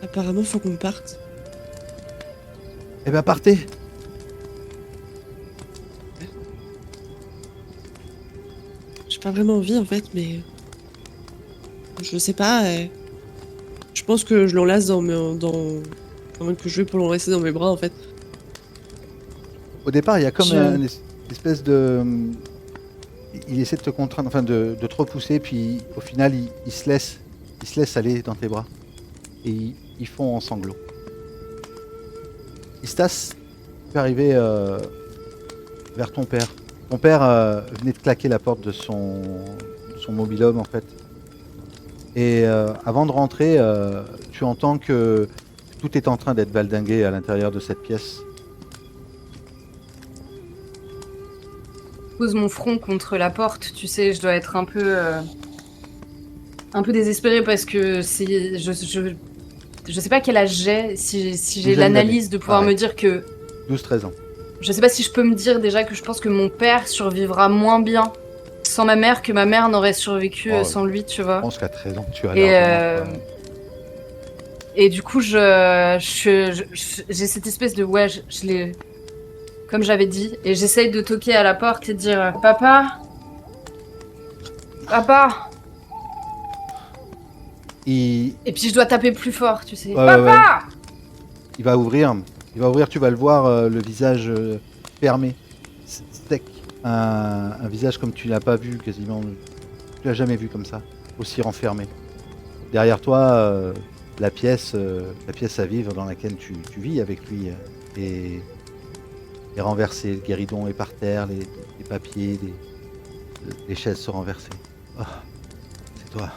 Apparemment, faut qu'on parte. Eh ben, partez. J'ai pas vraiment envie, en fait, mais... Je sais pas, je pense que je l'enlace Enfin, que je vais pour l'enlacer dans mes bras, en fait. Au départ, il y a comme Je- une espèce de... Il essaie de te contraindre, enfin de te repousser, puis au final, il se laisse aller dans tes bras. Et ils fond en sanglots. Istas, tu es arrivé vers ton père. Ton père venait de claquer la porte de son mobil-home, en fait. Et avant de rentrer, tu entends que tout est en train d'être valdingué à l'intérieur de cette pièce. Je pose mon front contre la porte, tu sais, je dois être un peu désespérée parce que je sais pas quel âge j'ai, si j'ai Dizaine l'analyse d'années. de pouvoir Pareil. me dire que 12-13 ans. je sais pas si je peux me dire déjà que je pense que mon père survivra moins bien sans ma mère que ma mère n'aurait survécu Oh, sans lui, tu Je vois. pense qu'à 13 ans, tu as Et, largement... et du coup, j'ai cette espèce de ouais, je l'ai, comme j'avais dit, et j'essaye de toquer à la porte et de dire papa, papa. Il Et puis je dois taper plus fort, tu sais. Ouais, Papa. va ouvrir. Tu vas le voir, le visage fermé, sec. Un visage comme tu l'as pas vu quasiment. Tu l'as jamais vu comme ça, aussi renfermé. Derrière toi, la pièce à vivre dans laquelle tu vis avec lui est renversée. Le guéridon est par terre, les papiers, les chaises sont renversées. Oh, c'est toi.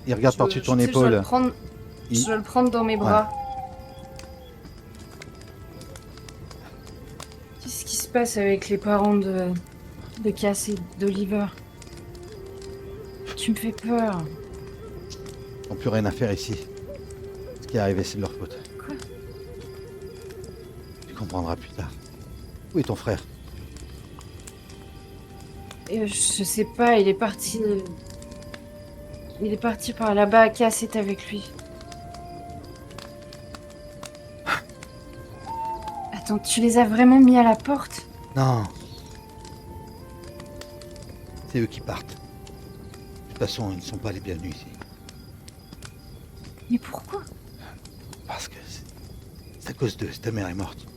Il regarde par-dessus ton Tu sais, épaule. Je dois le prendre dans mes bras. Qu'est-ce qui se passe avec les parents de Cass et d'Oliver? Tu me fais peur. Ils n'ont plus rien à faire ici. Ce qui est arrivé, c'est de leur faute. Quoi? Tu comprendras plus tard. Où est ton frère? Je sais pas, il est parti. Il est parti par là-bas, Cass est avec lui. Attends, tu les as vraiment mis à la porte? Non. C'est eux qui partent. De toute façon, ils ne sont pas les bienvenus ici. Mais pourquoi? Parce que c'est à cause d'eux, ta mère est morte.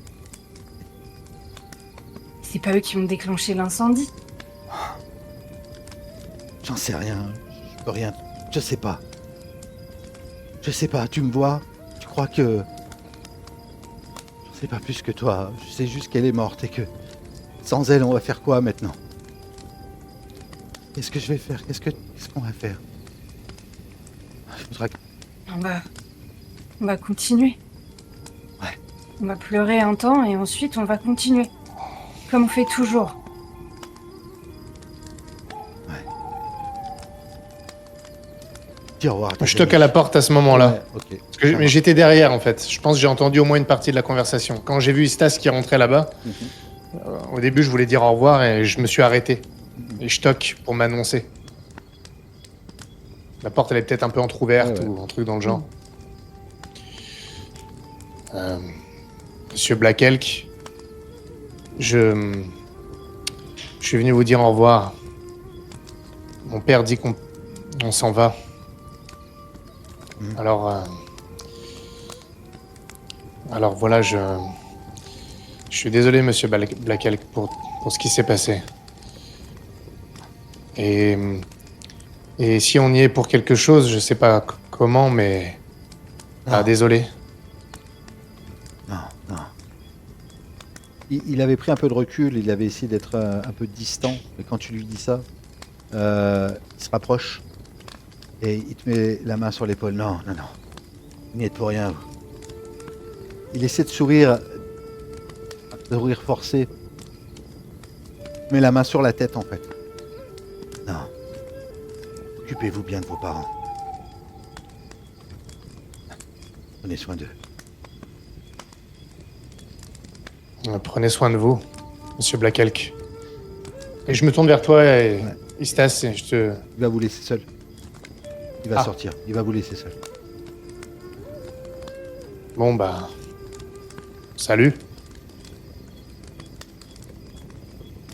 C'est pas eux qui ont déclenché l'incendie? J'en sais rien. Je peux rien. Je sais pas. Je sais pas. Tu me vois? crois que... Je sais pas plus que toi. Je sais juste qu'elle est morte et que... Sans elle, on va faire quoi maintenant? Qu'est-ce que je vais faire? Qu'est-ce qu'on va faire? Il faudra que... On va continuer. Ouais. On va pleurer un temps et ensuite on va continuer. Comme on fait toujours. Dis au revoir. Je toque à la porte à ce moment-là. Ouais, ok. Parce que mais j'étais derrière en fait. Je pense que j'ai entendu au moins une partie de la conversation. Quand j'ai vu Istas qui rentrait là-bas, Mhm. au début je voulais dire au revoir et je me suis arrêté. Et je toque pour m'annoncer. La porte elle est peut-être un peu entrouverte Ouais. ou un truc dans le genre. Monsieur Black Elk, je suis venu vous dire au revoir. Mon père dit qu'on s'en va. Alors voilà, je suis désolé, monsieur Black Elk, pour ce qui s'est passé. Et si on y est pour quelque chose, je sais pas comment, mais... Ah, Non. désolé. Non. Il avait pris un peu de recul, il avait essayé d'être un peu distant, mais quand tu lui dis ça, il se rapproche et il te met la main sur l'épaule. Non. Vous n'y êtes pour rien, vous. Il essaie de sourire forcé. Mais la main sur la tête, en fait. Non. Occupez-vous bien de vos parents. Prenez soin d'eux. Prenez soin de vous, monsieur Black Elk. Et je me tourne vers toi et Istas, et je te... Il va vous laisser seul. Il va Ah. sortir. Il va vous laisser seul. Bon, bah... Salut.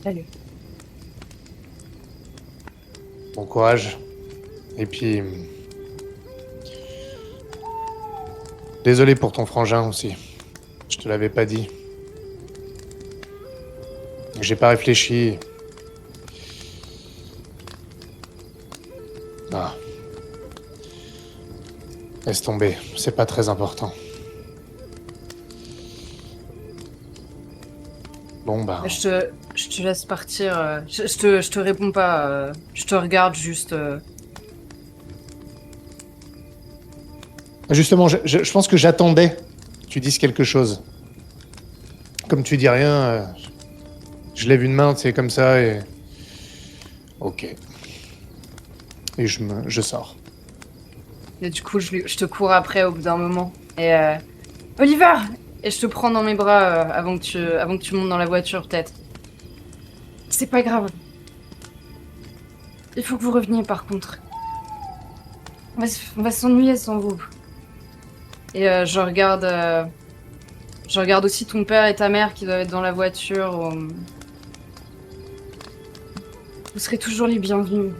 Salut. Bon courage. Et puis... Désolé pour ton frangin aussi. Je te l'avais pas dit. J'ai pas réfléchi. Ah. Laisse tomber, c'est pas très important. Bon bah... Je te laisse partir. Je te réponds pas. Je te regarde juste. Justement, je pense que j'attendais que tu dises quelque chose. Comme tu dis rien, je lève une main, c'est comme ça et... Ok. Et je sors. Et du coup, je te cours après au bout d'un moment. Et Oliver! Et je te prends dans mes bras avant que tu montes dans la voiture, peut-être. C'est pas grave. Il faut que vous reveniez, par contre. On va s'ennuyer sans vous. Et je regarde aussi ton père et ta mère qui doivent être dans la voiture. Vous serez toujours les bienvenus.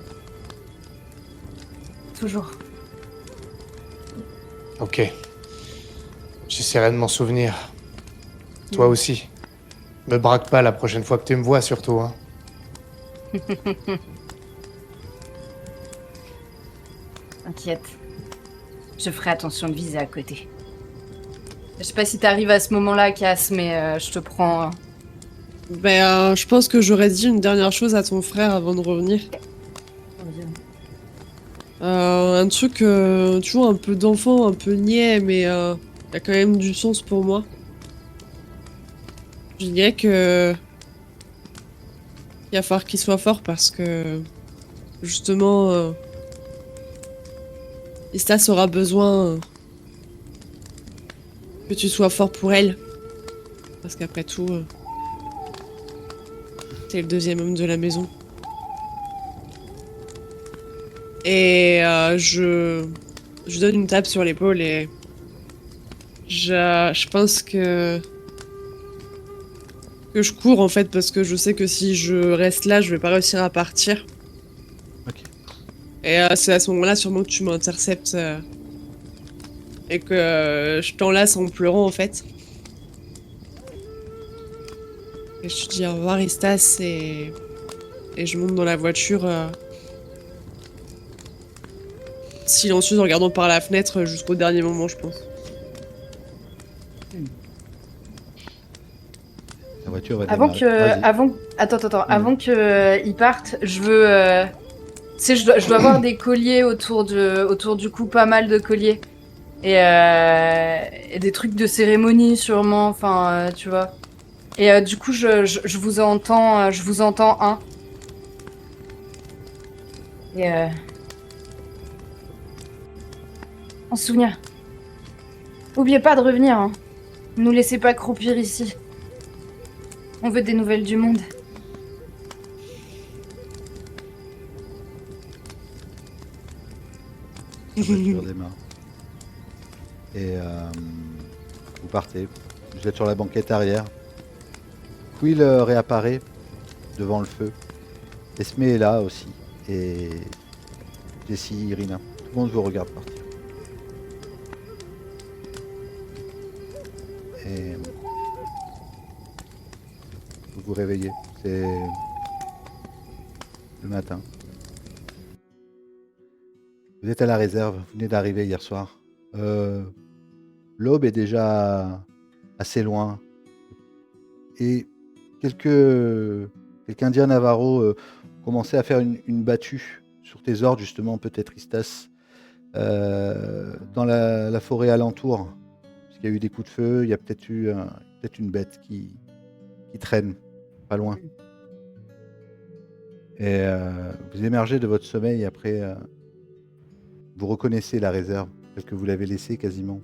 Toujours. Ok. J'essaierai de m'en souvenir. Toi aussi. Me braque pas la prochaine fois que tu me vois, surtout, hein. T'inquiète. Je ferai attention de viser à côté. Je sais pas si t'arrives à ce moment-là, Cass, mais je te prends. Je pense que j'aurais dit une dernière chose à ton frère avant de revenir. Un truc, tu vois, un peu d'enfant, un peu niais, mais y a quand même du sens pour moi. Je dirais que il va falloir qu'il soit fort parce que justement, Istas aura besoin que tu sois fort pour elle. Parce qu'après tout, t'es le deuxième homme de la maison. Et je donne une tape sur l'épaule et je pense que je cours en fait parce que je sais que si je reste là, je vais pas réussir à partir. Ok. Et c'est à ce moment-là sûrement que tu m'interceptes et que je t'enlace en pleurant en fait. Et je te dis au revoir Istas et je monte dans la voiture silencieuse en regardant par la fenêtre jusqu'au dernier moment je pense. voiture va Avant démarrer. que, Vas-y. avant que ils partent, je veux, tu sais, je dois avoir des colliers autour du cou, pas mal de colliers et des trucs de cérémonie sûrement, enfin, tu vois. Et du coup, je vous entends un. Et en souvenir. Oubliez pas de revenir, hein. Nous laissez pas croupir ici. On veut des nouvelles du monde. La voiture démarre. Et vous partez. Vous êtes sur la banquette arrière. Quill réapparaît devant le feu. Esme est là aussi. Et Jessie, Irina. Tout le monde vous regarde partir. Et vous vous réveillez. C'est le matin. Vous êtes à la réserve. Vous venez d'arriver hier soir. L'aube est déjà assez loin. Et quelques Indiens Navarro commençaient à faire une battue sur tes ordres, justement, peut-être Istas, dans la forêt alentour. Parce qu'il y a eu des coups de feu, il y a peut-être eu peut-être une bête qui traîne pas loin. Et vous émergez de votre sommeil après. Vous reconnaissez la réserve, telle que vous l'avez laissée quasiment.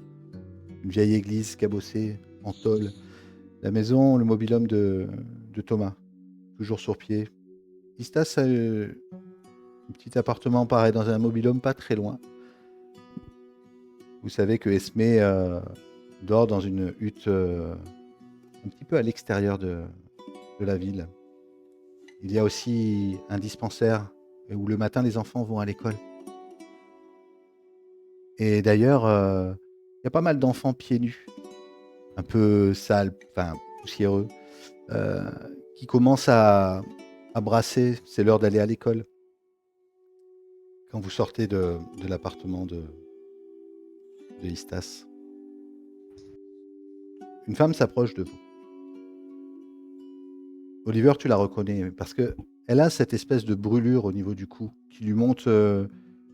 Une vieille église cabossée en tôle. La maison, le mobil-home de Thomas, toujours sur pied. Istas a un petit appartement pareil dans un mobil-home pas très loin. Vous savez que Esme dort dans une hutte un petit peu à l'extérieur de la ville. Il y a aussi un dispensaire où le matin les enfants vont à l'école. Et d'ailleurs, il y a pas mal d'enfants pieds nus, un peu sales, enfin poussiéreux, qui commencent à brasser. C'est l'heure d'aller à l'école. Quand vous sortez de l'appartement de Istas, une femme s'approche de vous. Oliver, tu la reconnais parce que elle a cette espèce de brûlure au niveau du cou qui lui monte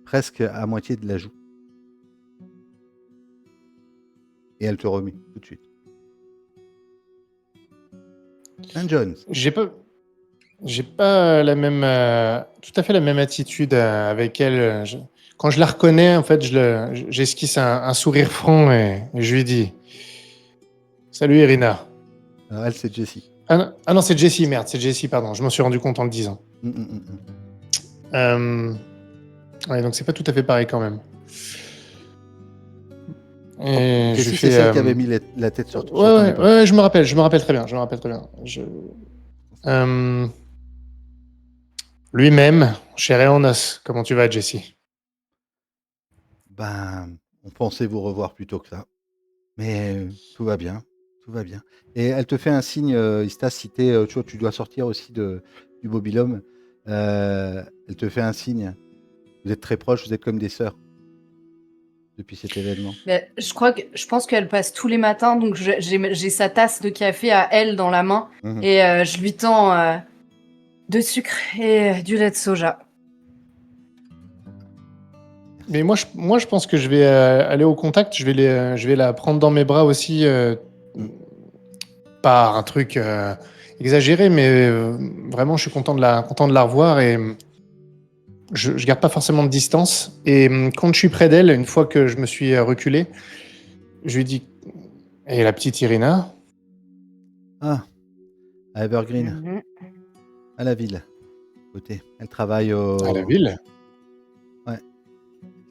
presque à moitié de la joue. Et elle te remet tout de suite. Saint John's. J'ai pas la même, tout à fait la même attitude avec elle. Quand je la reconnais, en fait, j'esquisse un sourire franc et je lui dis Salut Irina. Alors elle, c'est Jessie. Ah non, c'est Jessie, merde, c'est Jessie, pardon. Je m'en suis rendu compte en le disant. Ouais, donc c'est pas tout à fait pareil quand même. Et Jessie, c'est celle qui avait mis la tête sur ton épaule. Ouais, je me rappelle très bien. Lui-même, chair et en os. Comment tu vas, Jessie? Ben, on pensait vous revoir plus tôt que ça. Mais tout va bien. Tout va bien. Et elle te fait un signe, Istas, si tu vois, tu dois sortir aussi du mobil-home. Elle te fait un signe. Vous êtes très proches, vous êtes comme des sœurs depuis cet événement. Mais je pense qu'elle passe tous les matins, donc j'ai sa tasse de café à elle dans la main et je lui tends de sucre et du lait de soja. Mais moi, je pense que je vais aller au contact. Je vais la prendre dans mes bras aussi, pas un truc exagéré, mais vraiment, je suis content de la revoir et je garde pas forcément de distance. Et quand je suis près d'elle, une fois que je me suis reculé, je lui dis et la petite Irina? Ah, à Evergreen, à la ville. Côté. Elle travaille À la ville?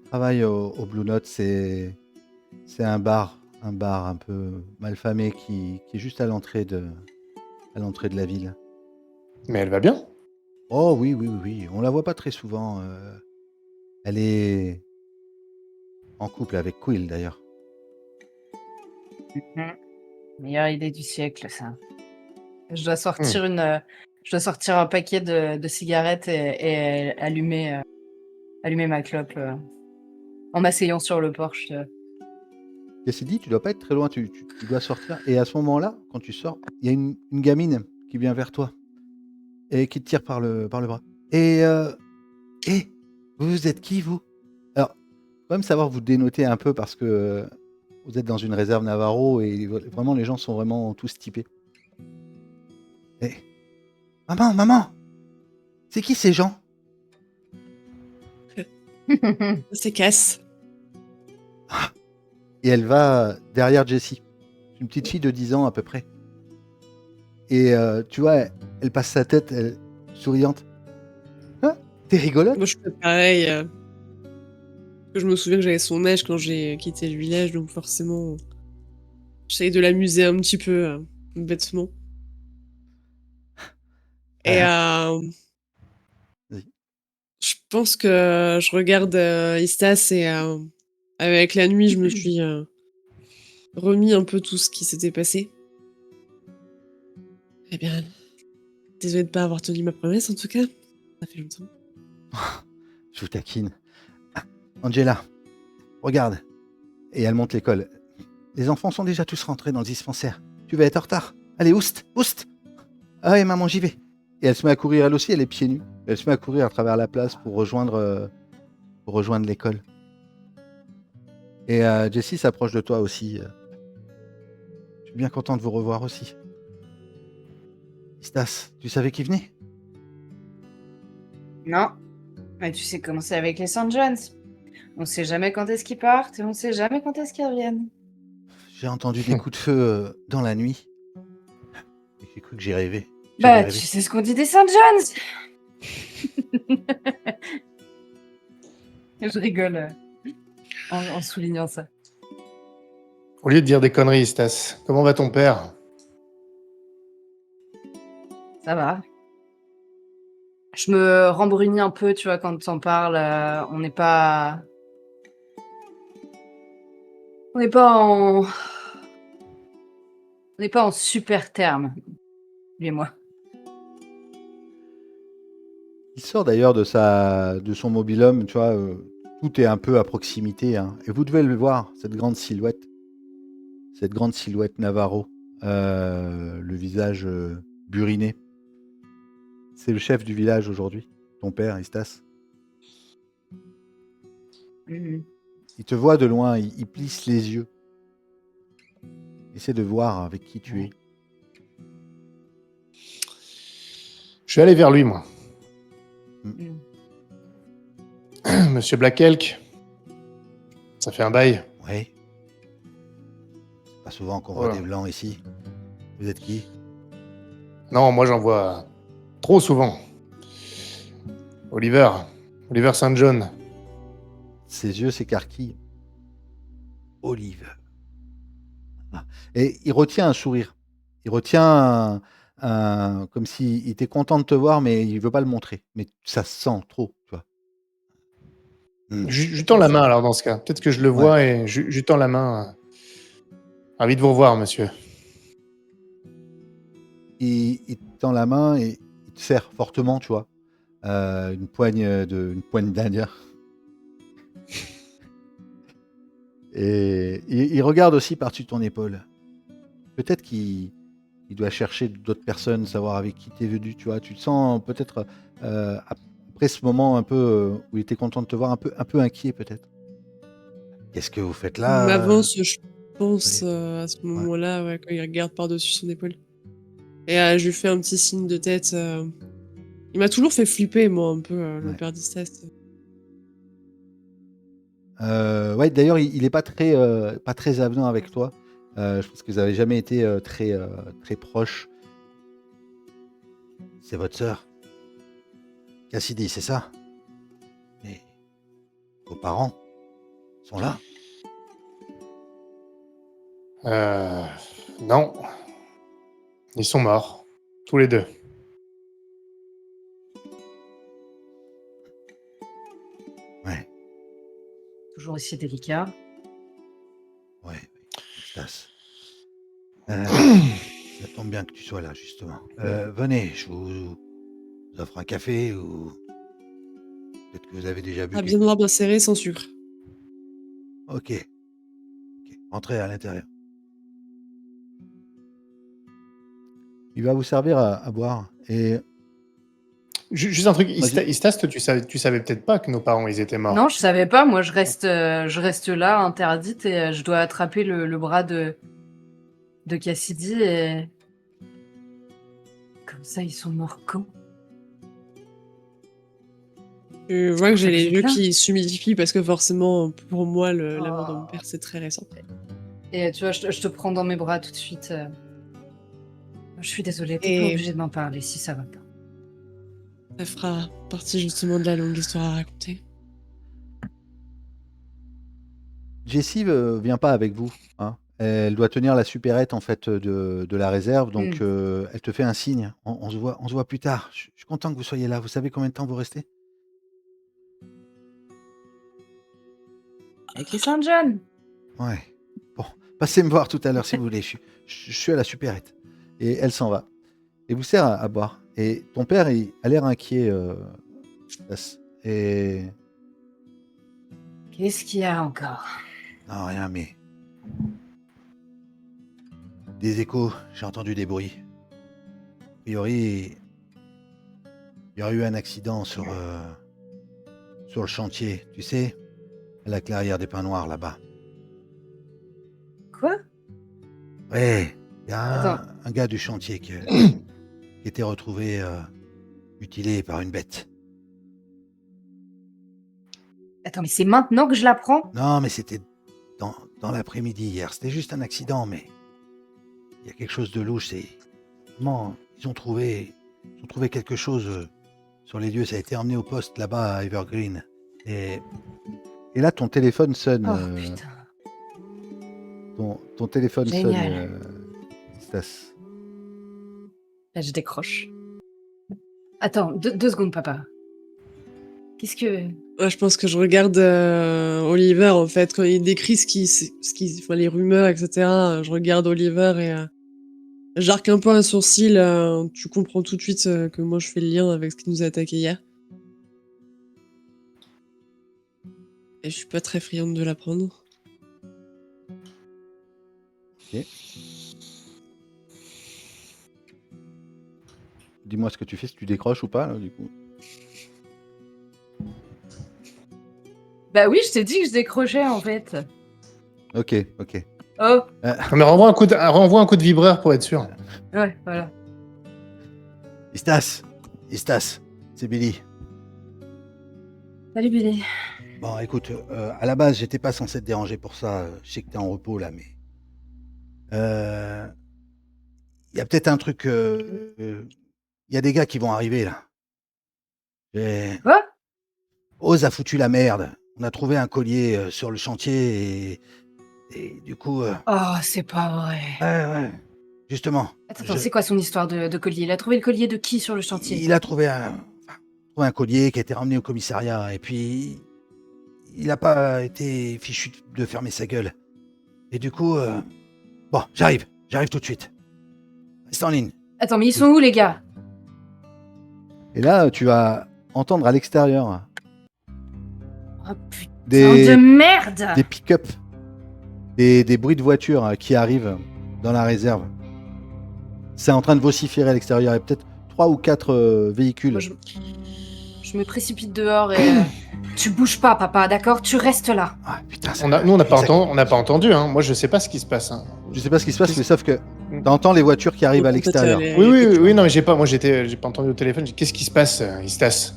Travaille au Blue Note, c'est un bar un peu malfamé qui est juste à l'entrée de la ville. Mais elle va bien? Oh oui, on la voit pas très souvent. Elle est en couple avec Quill d'ailleurs. Meilleure idée du siècle, ça. Je dois sortir un paquet de cigarettes et allumer ma clope en m'asseyant sur le porche. Cassidy, tu dois pas être très loin, tu dois sortir. Et à ce moment-là, quand tu sors, il y a une gamine qui vient vers toi et qui te tire par le bras. Et, vous êtes qui, vous? Alors, faut quand même savoir vous dénoter un peu parce que vous êtes dans une réserve Navarro et vraiment les gens sont vraiment tous typés. Et, maman, c'est qui ces gens? C'est casse. Et elle va derrière Jessie, une petite fille de 10 ans à peu près. Et tu vois, elle passe sa tête, souriante. Hein? T'es rigolote? Moi, je fais pareil. Je me souviens que j'avais son âge quand j'ai quitté le village, donc forcément, j'essaye de l'amuser un petit peu, bêtement. Et Vas-y. je pense que je regarde Istas et avec la nuit, je me suis remis un peu tout ce qui s'était passé. Eh bien, désolée de pas avoir tenu ma promesse, en tout cas. Ça fait longtemps. Je vous taquine. Ah, Angela, regarde. Et elle monte l'école. Les enfants sont déjà tous rentrés dans le dispensaire. Tu vas être en retard. Allez, oust. Ah ouais, maman, j'y vais. Et elle se met à courir, elle aussi, elle est pieds nus. Elle se met à courir à travers la place pour rejoindre l'école. Et Jessie s'approche de toi aussi. Je suis bien content de vous revoir aussi. Istas, tu savais qui venait? Non. Mais tu sais comment c'est avec les St. John's. On sait jamais quand est-ce qu'ils partent et on sait jamais quand est-ce qu'ils reviennent. J'ai entendu des coups de feu dans la nuit. Et j'ai cru que j'y rêvais. Bah, J'avais tu rêvé. sais ce qu'on dit des St. John's. Je rigole en soulignant ça. Au lieu de dire des conneries, Stas, comment va ton père? Ça va. Je me rembrunis un peu, tu vois, quand t'en parles. On n'est pas en super termes, lui et moi. Il sort d'ailleurs de son mobil-home, tu vois, tout est un peu à proximité, hein. Et vous devez le voir, cette grande silhouette Navarro, le visage buriné. C'est le chef du village aujourd'hui, ton père, Istas. Mhm. Il te voit de loin, il plisse les yeux. Essaie de voir avec qui tu es. Je vais aller vers lui, moi. Mhm. Monsieur Black Elk, ça fait un bail. Ouais. C'est pas souvent qu'on voit Voilà. des blancs ici. Vous êtes qui? Non, moi j'en vois trop souvent. Oliver St. John. Ses yeux s'écarquillent. Olive. Ah. Et il retient un sourire. Il retient comme s'il était content de te voir, mais il veut pas le montrer. Mais ça se sent trop, tu vois. Je lui tends la main alors dans ce cas. Peut-être que je le vois et je lui tends la main. Ravi de vous revoir, monsieur. Il te tend la main et il te serre fortement, tu vois. Une poigne d'Indien. Et il regarde aussi par-dessus ton épaule. Peut-être qu'il doit chercher d'autres personnes, savoir avec qui t'es venu, tu vois. Tu te sens peut-être, après ce moment un peu où il était content de te voir, un peu inquiet peut-être. Qu'est-ce que vous faites Il là? m'avance, je pense, oui. à ce moment-là, ouais, quand il regarde par-dessus son épaule. Et je lui fais un petit signe de tête. Il m'a toujours fait flipper, moi, un peu, le Ouais. père d'Istas. Ouais, d'ailleurs, il est pas très avenant avec toi. Je pense que vous avez jamais été très proches. C'est votre sœur, Cassidy, c'est ça? Mais vos parents sont là? Non. Ils sont morts. Tous les deux. Ouais, Toujours aussi délicat. ouais, Stas. Ça tombe bien que tu sois là, justement. Venez, je vous offre un café ou peut-être que vous avez déjà bu Ah, bien quelque... noir, bien serré, sans sucre. Ok. Entrez à l'intérieur. Il va vous servir à boire. Et Juste un truc, Vas-y. Istas, toi, tu savais peut-être pas que nos parents, ils étaient morts. Non, je savais pas. Moi, je reste là, interdite, et je dois attraper le bras de Cassidy. Et comme ça, ils sont morts quand? Je vois que j'ai les yeux Là. qui s'humidifient parce que forcément, pour moi, la mort de mon père, c'est très récent. Et tu vois, je te prends dans mes bras tout de suite. Je suis désolée, t'es Et- pas obligée de m'en parler si ça va pas. Ça fera partie justement de la longue histoire à raconter. Jessie vient pas avec vous. Hein. Elle doit tenir la supérette en fait de la réserve, donc elle te fait un signe. On se voit plus tard. Je suis content que vous soyez là. Vous savez combien de temps vous restez? Avec les Saint-John. Ouais. Bon, passez me voir tout à l'heure si vous voulez. Je suis à la supérette. Et elle s'en va. Et vous sert à boire. Et ton père, il a l'air inquiet. Et Qu'est-ce qu'il y a encore? non, rien, mais des échos. J'ai entendu des bruits. A priori, il y aurait eu un accident sur le chantier, tu sais, à la clairière des Pins Noirs là-bas. Quoi? Ouais, il y a Attends. un gars du chantier qui était retrouvé mutilé par une bête. Attends, mais c'est maintenant que je l'apprends? Non, mais c'était dans l'après-midi hier. C'était juste un accident, mais il y a quelque chose de louche. Comment ils ont trouvé quelque chose sur les lieux. Ça a été emmené au poste là-bas à Evergreen. Et là, ton téléphone sonne. Oh putain. Ton téléphone Génial. sonne, Stas. Là, je décroche. Attends, deux secondes, papa. Qu'est-ce que... Ouais, je pense que je regarde Oliver, en fait, quand il décrit enfin, les rumeurs, etc. Je regarde Oliver et j'arque un peu un sourcil. Tu comprends tout de suite que moi, je fais le lien avec ce qui nous a attaqué hier. Et je suis pas très friande de l'apprendre. Ok. Dis-moi ce que tu fais, si tu décroches ou pas, là, du coup. Bah oui, je t'ai dit que je décrochais, en fait. Ok. Oh, Mais renvoie un coup de vibreur pour être sûr. ouais, voilà. Istas, c'est Billy. Salut, Billy. Bon, écoute, à la base, j'étais pas censé te déranger pour ça. Je sais que t'es en repos, là, mais... Il y a peut-être un truc... Il y a des gars qui vont arriver, là. Quoi? Oz a foutu la merde. On a trouvé un collier sur le chantier et du coup... Oh, c'est pas vrai. Ouais. Justement. Attends, c'est quoi son histoire de collier? Il a trouvé le collier de qui sur le chantier? Il a trouvé un collier qui a été ramené au commissariat et puis il n'a pas été fichu de fermer sa gueule. Et du coup, bon, j'arrive tout de suite. Reste en ligne. Attends, mais ils sont où, les gars? Et là, tu vas entendre à l'extérieur Oh putain des de merde! pick-up, des bruits de voitures qui arrivent dans la réserve. C'est en train de vociférer à l'extérieur. Il y a peut-être 3 ou 4 véhicules. Moi, je me précipite dehors et... Tu bouges pas, papa, d'accord? Tu restes là. Ah, putain, Nous, on n'a pas entendu. Hein. Moi, je sais pas ce qui se passe. Hein. Je sais pas ce qui se passe, mais sauf que t'entends les voitures qui arrivent à l'extérieur. Oui, non, mais j'ai pas entendu au téléphone. Qu'est-ce qui se passe, Istas?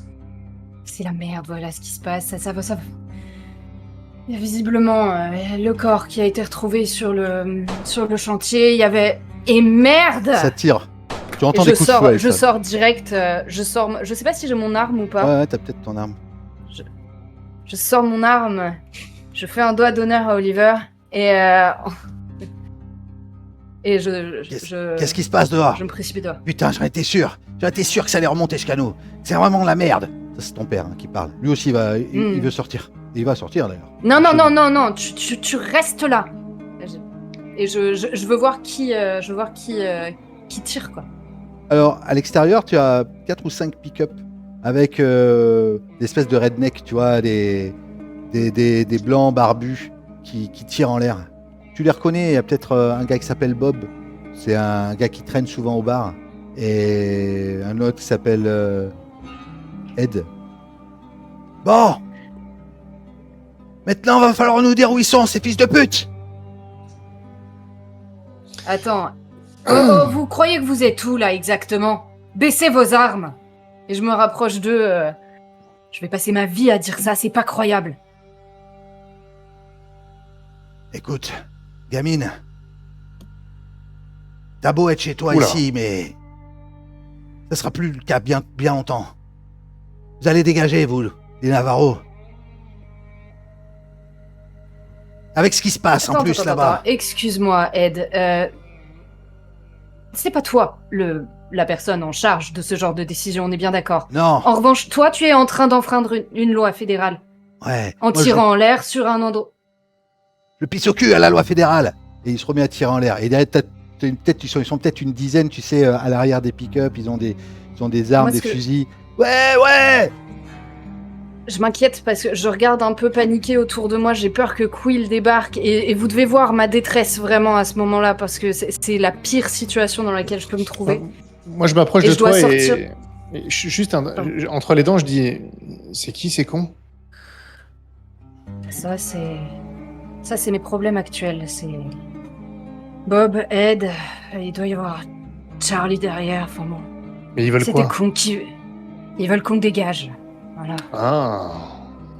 C'est la merde, voilà ce qui se passe. Ça va. Il y a visiblement le corps qui a été retrouvé sur le chantier. Il y avait... Et merde! Ça tire. Tu entends Et des coups de fouet. je sors direct. Je sais pas si j'ai mon arme ou pas. Ouais, t'as peut-être ton arme. Je sors mon arme. Je fais un doigt d'honneur à Oliver. Et Qu'est-ce qui se passe dehors? Je me précipite dehors. Putain, j'en étais sûr. J'en étais sûr que ça allait remonter jusqu'à nous. C'est vraiment la merde. Ça, c'est ton père qui parle. Lui aussi, il veut sortir. Il va sortir d'ailleurs. Non. Tu restes là. Et je veux voir qui tire, quoi. Alors, à l'extérieur, tu as 4 ou 5 pick-up avec des espèces de redneck, tu vois, des blancs barbus qui tirent en l'air. tu les reconnais, il y a peut-être un gars qui s'appelle Bob. C'est un gars qui traîne souvent au bar. Et un autre qui s'appelle Ed. Bon. Maintenant, va falloir nous dire où ils sont, ces fils de pute. Attends. Oh, vous croyez que vous êtes où, là, exactement? Baissez vos armes. Et je me rapproche d'eux. Je vais passer ma vie à dire ça, c'est pas croyable. Écoute, gamine. T'as beau être chez toi Oula. ici, mais ça sera plus le cas bien longtemps. Vous allez dégager, vous, les Navarros. Avec ce qui se passe en Attends, plus attends, là-bas. attends. Excuse-moi, Ed. C'est pas toi, la personne en charge de ce genre de décision, on est bien d'accord. Non, En revanche, toi, tu es en train d'enfreindre une loi fédérale. ouais. En Moi, tirant en l'air sur un endroit. je pisse au cul à la loi fédérale. Et il se remet à tirer en l'air. Et derrière, ils sont peut-être une dizaine, tu sais, à l'arrière des pick-up. Ils ont des armes, Moi, des ce que- fusils. Ouais. Je m'inquiète parce que je regarde un peu paniqué autour de moi, j'ai peur que Quill débarque et vous devez voir ma détresse vraiment à ce moment-là parce que c'est la pire situation dans laquelle je peux me trouver. Moi, je m'approche Et de je dois toi sortir. et je suis juste entre les dents, je dis c'est qui ces cons? Ça, c'est mes problèmes actuels. C'est Bob, Ed, il doit y avoir Charlie derrière. Enfin bon, Mais ils veulent c'est quoi? des cons qui... Ils veulent qu'on dégage. Voilà. Ah,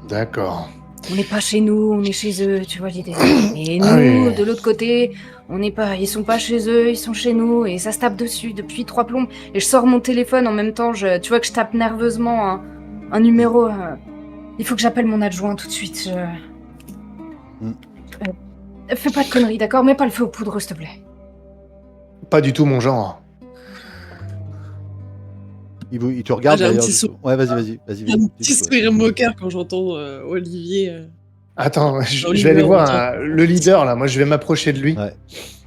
d'accord. On n'est pas chez nous, on est chez eux, tu vois l'idée. Et nous, Ah oui. de l'autre côté, on n'est pas... Ils sont pas chez eux, ils sont chez nous, et ça se tape dessus depuis 3 plombes. Et je sors mon téléphone en même temps, tu vois que je tape nerveusement un numéro. Il faut que j'appelle mon adjoint tout de suite. Fais pas de conneries, d'accord? Mets pas le feu aux poudres, s'il te plaît. Pas du tout mon genre. Il te regarde Ah, j'ai un d'ailleurs. petit sourire. Ouais, vas-y. Un petit sourire moqueur quand j'entends Olivier. Attends, je Oliver, vais aller voir tiens. le leader là. Moi, je vais m'approcher de lui. Ouais.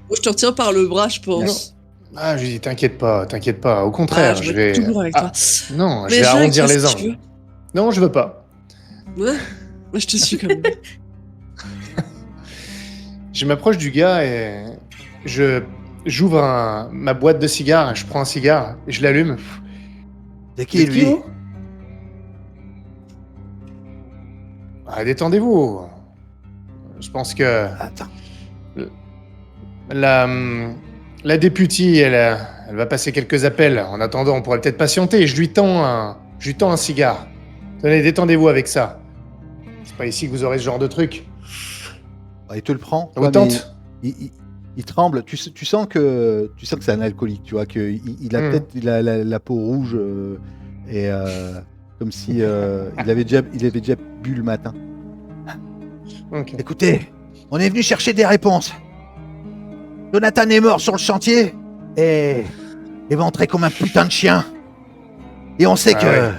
Moi, je te retiens par le bras, je pense. Ah, je lui dis t'inquiète pas. Au contraire, Ah, je vais vais. toujours avec Ah, toi. non, je Mais vais Jacques, arrondir les qu'est-ce que tu angles. Non, je veux pas. veux Ouais. Moi, je te suis quand même. Je m'approche du gars et j'ouvre ma boîte de cigares. Je prends un cigare et je l'allume. C'est qui, lui? vous Ah, détendez-vous. Je pense que Attends. la députée, elle va passer quelques appels. En attendant, on pourrait peut-être patienter. Je lui tends un cigare. Tenez, détendez-vous avec ça. C'est pas ici que vous aurez ce genre de truc. Il te le prend. Ça vous mais tente? il tremble. Tu sens que c'est un alcoolique. Tu vois que il a peut-être la peau rouge et comme si il avait déjà bu le matin. Ok. Écoutez, on est venu chercher des réponses. Jonathan est mort sur le chantier et éventré comme un putain de chien. Et on sait Ah que ouais.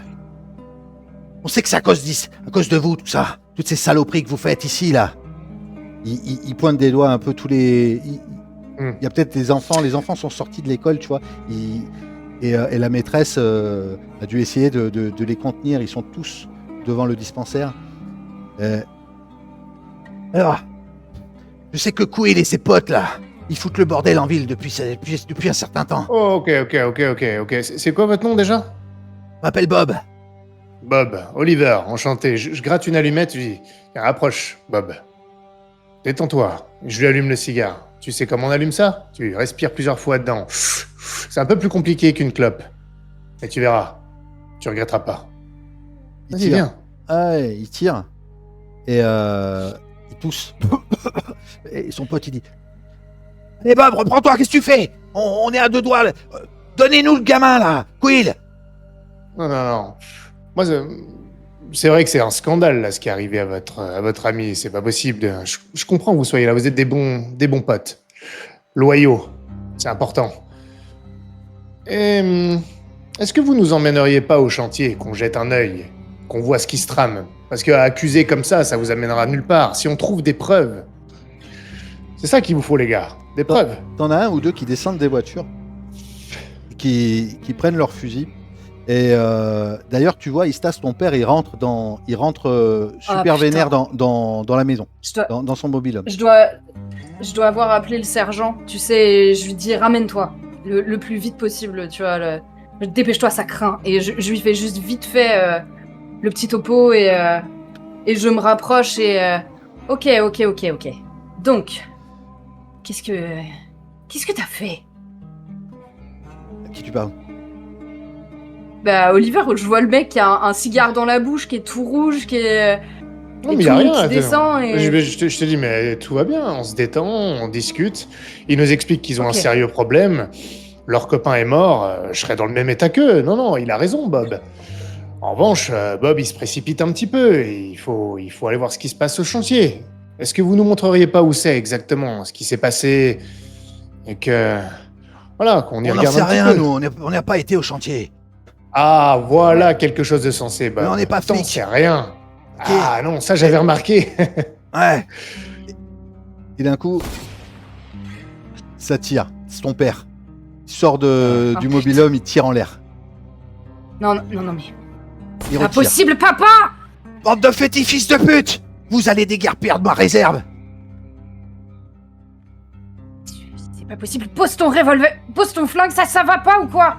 on sait que c'est à cause de vous tout ça, toutes ces saloperies que vous faites ici là. Il pointe des doigts un peu tous les. Il y a peut-être des enfants. Les enfants sont sortis de l'école, tu vois. Et la maîtresse a dû essayer de les contenir. Ils sont tous devant le dispensaire. Alors, je sais que Quill et ses potes là, ils foutent le bordel en ville depuis un certain temps. Oh, ok. C'est quoi votre nom déjà? Je m'appelle Bob. Bob, Oliver, enchanté. Je gratte une allumette, je dis tiens, approche, Bob. Détends-toi. Je lui allume le cigare. Tu sais comment on allume ça? Tu respires plusieurs fois dedans. C'est un peu plus compliqué qu'une clope. Et tu verras. Tu regretteras pas. Il Vas-y, tire. viens. Ah ouais, il tire. Et il tousse. Et son pote, il dit allez Bob, reprends-toi, qu'est-ce que tu fais? On est à 2 doigts. Là. Donnez-nous le gamin là, Quill. Non. Moi, c'est vrai que c'est un scandale là, ce qui est arrivé à votre ami. C'est pas possible. Je comprends que vous soyez là. Vous êtes des bons potes. Loyaux. C'est important. Et est-ce que vous nous emmèneriez pas au chantier, qu'on jette un œil, qu'on voit ce qui se trame? Parce qu'à accuser comme ça vous amènera nulle part. Si on trouve des preuves, c'est ça qu'il vous faut, les gars. Des preuves. T'en as un ou deux qui descendent des voitures, qui prennent leur fusil. Et d'ailleurs, tu vois, Istas, ton père, il rentre super putain. vénère dans la maison, Je dois... dans son mobil-home. Je dois... je dois avoir appelé le sergent. Tu sais, je lui dis ramène-toi le plus vite possible, tu vois. Dépêche-toi, ça craint. Et je lui fais juste vite fait le petit topo et je me rapproche et ok. Donc, qu'est-ce que t'as fait? À qui tu parles? Bah Oliver, je vois le mec qui a un cigare dans la bouche, qui est tout rouge, qui est Non, et mais tout y a le monde rien. qui descend et Je te dis, mais tout va bien. On se détend, on discute. Ils nous expliquent qu'ils ont un Ok. sérieux problème. Leur copain est mort. Je serais dans le même état qu'eux. Non, il a raison, Bob. En revanche, Bob, il se précipite un petit peu. Et il faut aller voir ce qui se passe au chantier. Est-ce que vous nous montreriez pas où c'est exactement, ce qui s'est passé et que voilà, qu'on y On n'en regarde sait un petit rien, peu. nous, on n'a pas été au chantier. Ah, voilà quelque chose de sensé, Bob. Mais on n'est pas T'en flics. sais rien. Ok. Ah non, ça j'avais remarqué. Ouais. Et d'un coup, ça tire. C'est ton père. Il sort Ah, du putain. mobil-home, il tire en l'air. non, mais Il pas retire. possible, papa! Bande de fétis fils de pute! Vous allez déguerpir de ma réserve! C'est pas possible. Pose ton revolver, pose ton flingue, ça va pas ou quoi?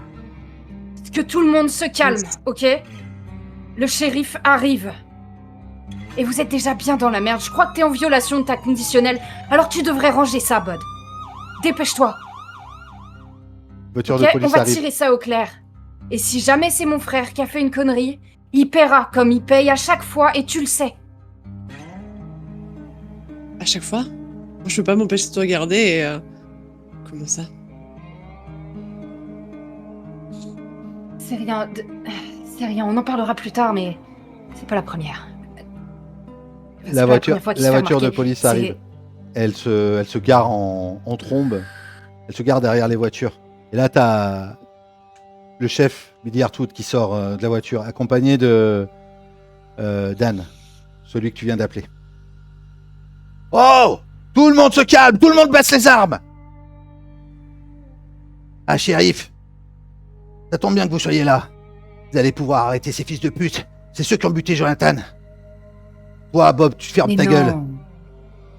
Que tout le monde se calme, ok? Le shérif arrive. Et vous êtes déjà bien dans la merde. Je crois que t'es en violation de ta conditionnelle. Alors tu devrais ranger ça, Bud. Dépêche-toi. Voiture Ok, de on police va arrive. tirer ça au clair. Et si jamais c'est mon frère qui a fait une connerie, il paiera comme il paye à chaque fois et tu le sais. À chaque fois? Moi, je peux pas m'empêcher de te regarder et... Comment ça? C'est rien. C'est rien, on en parlera plus tard, mais c'est pas la première. C'est La pas voiture, première fois qu'il la se fait voiture de remarquer. police C'est- arrive. Elle se gare en trombe. Elle se gare derrière les voitures. Et là, t'as le chef, Billy Hartwood, qui sort de la voiture, accompagné de Dan, celui que tu viens d'appeler. Oh! Tout le monde se calme! Tout le monde baisse les armes! Ah, shérif! Ça tombe bien que vous soyez là. Vous allez pouvoir arrêter ces fils de pute. C'est ceux qui ont buté Jonathan. Toi, Bob, tu fermes Mais ta non. gueule.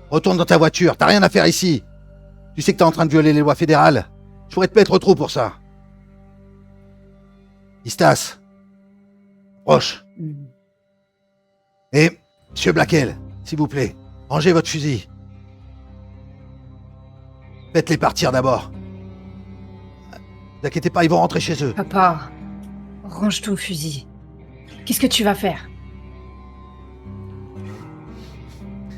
Retourne dans ta voiture, t'as rien à faire ici. Tu sais que t'es en train de violer les lois fédérales. Je pourrais te mettre au trou pour ça. Istas. Proche. Et, monsieur Blackwell, s'il vous plaît, rangez votre fusil. Faites-les partir d'abord. Ne vous inquiétez pas, ils vont rentrer chez eux. Papa, range ton fusil. Qu'est-ce que tu vas faire?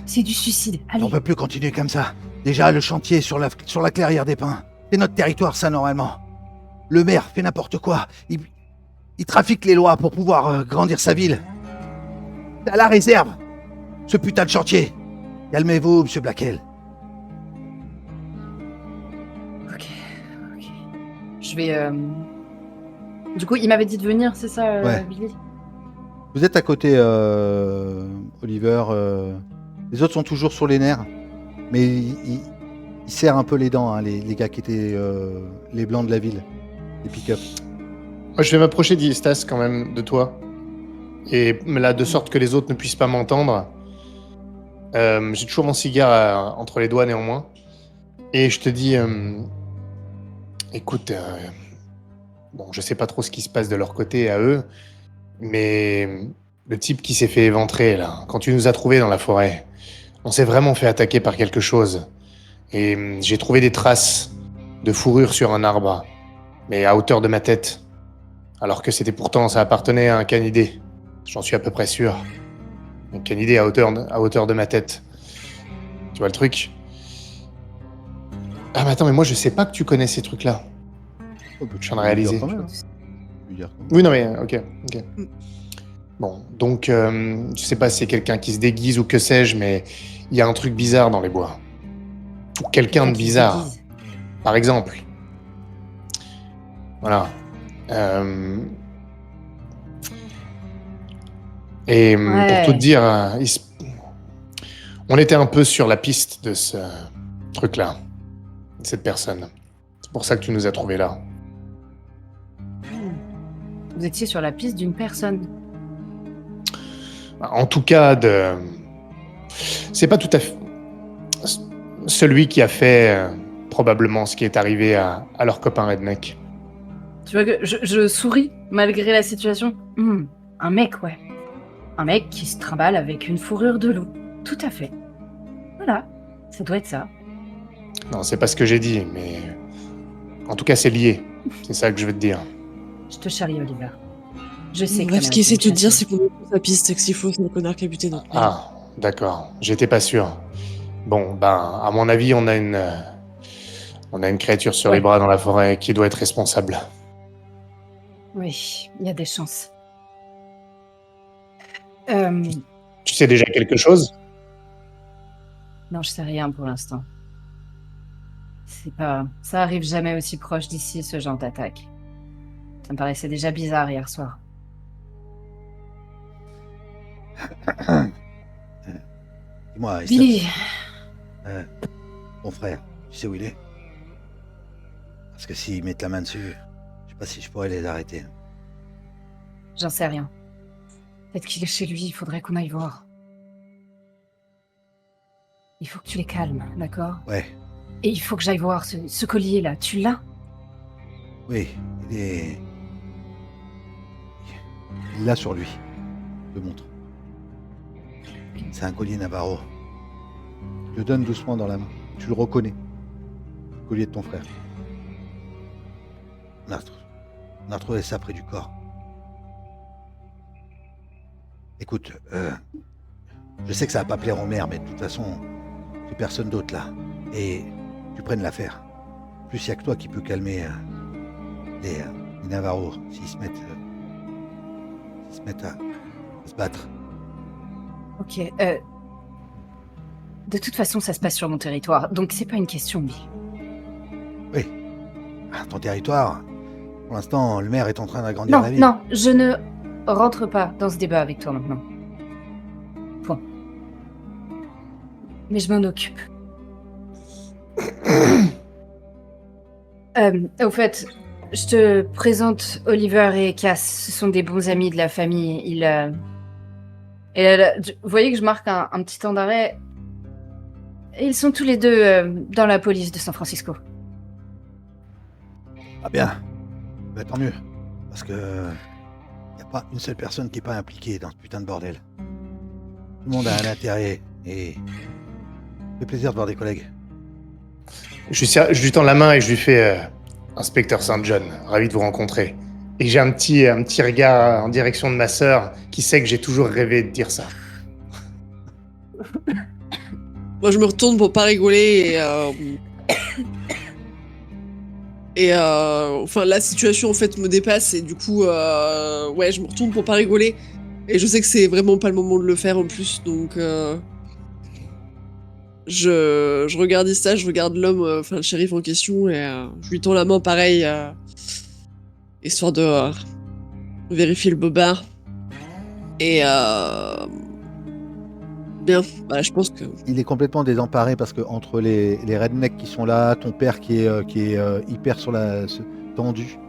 C'est du suicide. Allez. On peut plus continuer comme ça. Déjà, le chantier sur la clairière des pins. C'est notre territoire, ça, normalement. Le maire fait n'importe quoi. Il trafique les lois pour pouvoir grandir sa ville. C'est à la réserve, ce putain de chantier. Calmez-vous, monsieur Blackwell. Ok. Je vais. Du coup, il m'avait dit de venir, c'est ça, Ouais. Billy? Vous êtes à côté, Oliver. Les autres sont toujours sur les nerfs. Mais ils serrent un peu les dents, hein, les gars qui étaient les blancs de la ville. Les pick-up. Moi, je vais m'approcher d'Istas quand même, de toi. Et là, de sorte que les autres ne puissent pas m'entendre. J'ai toujours mon cigare entre les doigts néanmoins. Et je te dis, écoute, bon, je sais pas trop ce qui se passe de leur côté à eux, mais le type qui s'est fait éventrer, là, quand tu nous as trouvés dans la forêt, on s'est vraiment fait attaquer par quelque chose. Et j'ai trouvé des traces de fourrure sur un arbre, mais à hauteur de ma tête. Alors que ça appartenait à un canidé. J'en suis à peu près sûr. Un canidé à hauteur de ma tête. Tu vois le truc? Ah mais attends, mais moi je sais pas que tu connais ces trucs-là. Je viens de réaliser. Oui, non mais ok. Bon, donc je sais pas si c'est quelqu'un qui se déguise ou que sais-je, mais il y a un truc bizarre dans les bois. Ou quelqu'un de Qui se bizarre, déguise. par exemple. Voilà. Et Ouais. pour tout te dire, on était un peu sur la piste de ce truc-là, de cette personne. C'est pour ça que tu nous as trouvés là. Vous étiez sur la piste d'une personne. En tout cas, c'est pas tout à fait... celui qui a fait probablement ce qui est arrivé à leur copain Redneck. Tu vois que je souris malgré la situation. Un mec, ouais. Un mec qui se trimballe avec une fourrure de loup. Tout à fait. Voilà, ça doit être ça. Non, c'est pas ce que j'ai dit, mais en tout cas, c'est lié. C'est ça que je veux te dire. Je te charrie, Oliver. Je sais que Bref, ça ce qu'il essaie de te mérite une dire, c'est qu'on est sur sa piste, et que s'il faut, c'est le connard qui a buté notre mère. Ah, d'accord. J'étais pas sûr. Bon, ben, à mon avis, on a une créature sur les Ouais. bras dans la forêt qui doit être responsable. Oui, il y a des chances. Tu sais déjà quelque chose? Non, je sais rien pour l'instant. Ça arrive jamais aussi proche d'ici, ce genre d'attaque. Ça me paraissait déjà bizarre hier soir. Dis-moi, Esther, Billy, ton frère, tu sais où il est? Parce que s'ils mettent la main dessus, je sais pas si je pourrais les arrêter. j'en sais rien. Peut-être qu'il est chez lui, il faudrait qu'on aille voir. Il faut que tu les calmes, d'accord? Ouais, Et il faut que j'aille voir ce collier-là. Tu l'as? oui, il l'a sur lui. Je te montre. C'est un collier Navarro. Je le donne doucement dans la main. Tu le reconnais. Le collier de ton frère. On a retrouvé ça près du corps. Écoute, je sais que ça va pas plaire aux mères, mais de toute façon, j'ai personne d'autre là. Et tu prennes l'affaire. En plus, il n'y a que toi qui peux calmer les Navarros s'ils se mettent à se battre. Ok. De toute façon, ça se passe sur mon territoire, donc c'est pas une question, Billy. Oui. Ah, ton territoire, pour l'instant, le maire est en train d'agrandir Non, la ville. non, je ne rentre pas dans ce débat avec toi maintenant. Point. Mais je m'en occupe. Au fait, je te présente Oliver et Cass. Ce sont des bons amis de la famille. Vous voyez que je marque un petit temps d'arrêt. Ils sont tous les deux dans la police de San Francisco. Ah bien. Bah, tant mieux. Parce que y a pas une seule personne qui est pas impliquée dans ce putain de bordel. Tout le monde a un intérêt et ça fait plaisir de voir des collègues. Je lui tends la main et je lui fais Inspecteur Saint John, ravi de vous rencontrer. Et j'ai un petit regard en direction de ma sœur qui sait que j'ai toujours rêvé de dire ça. Moi, je me retourne pour pas rigoler enfin, la situation en fait me dépasse et du coup, ouais, je me retourne pour pas rigoler. Et je sais que c'est vraiment pas le moment de le faire en plus, donc je regarde Ista, je regarde l'homme, enfin le shérif en question, et je lui tends la main pareil, histoire de vérifier le bobard. Et bien, bah, je pense que Il est complètement désemparé parce que entre les rednecks qui sont là, ton père qui est hyper tendu,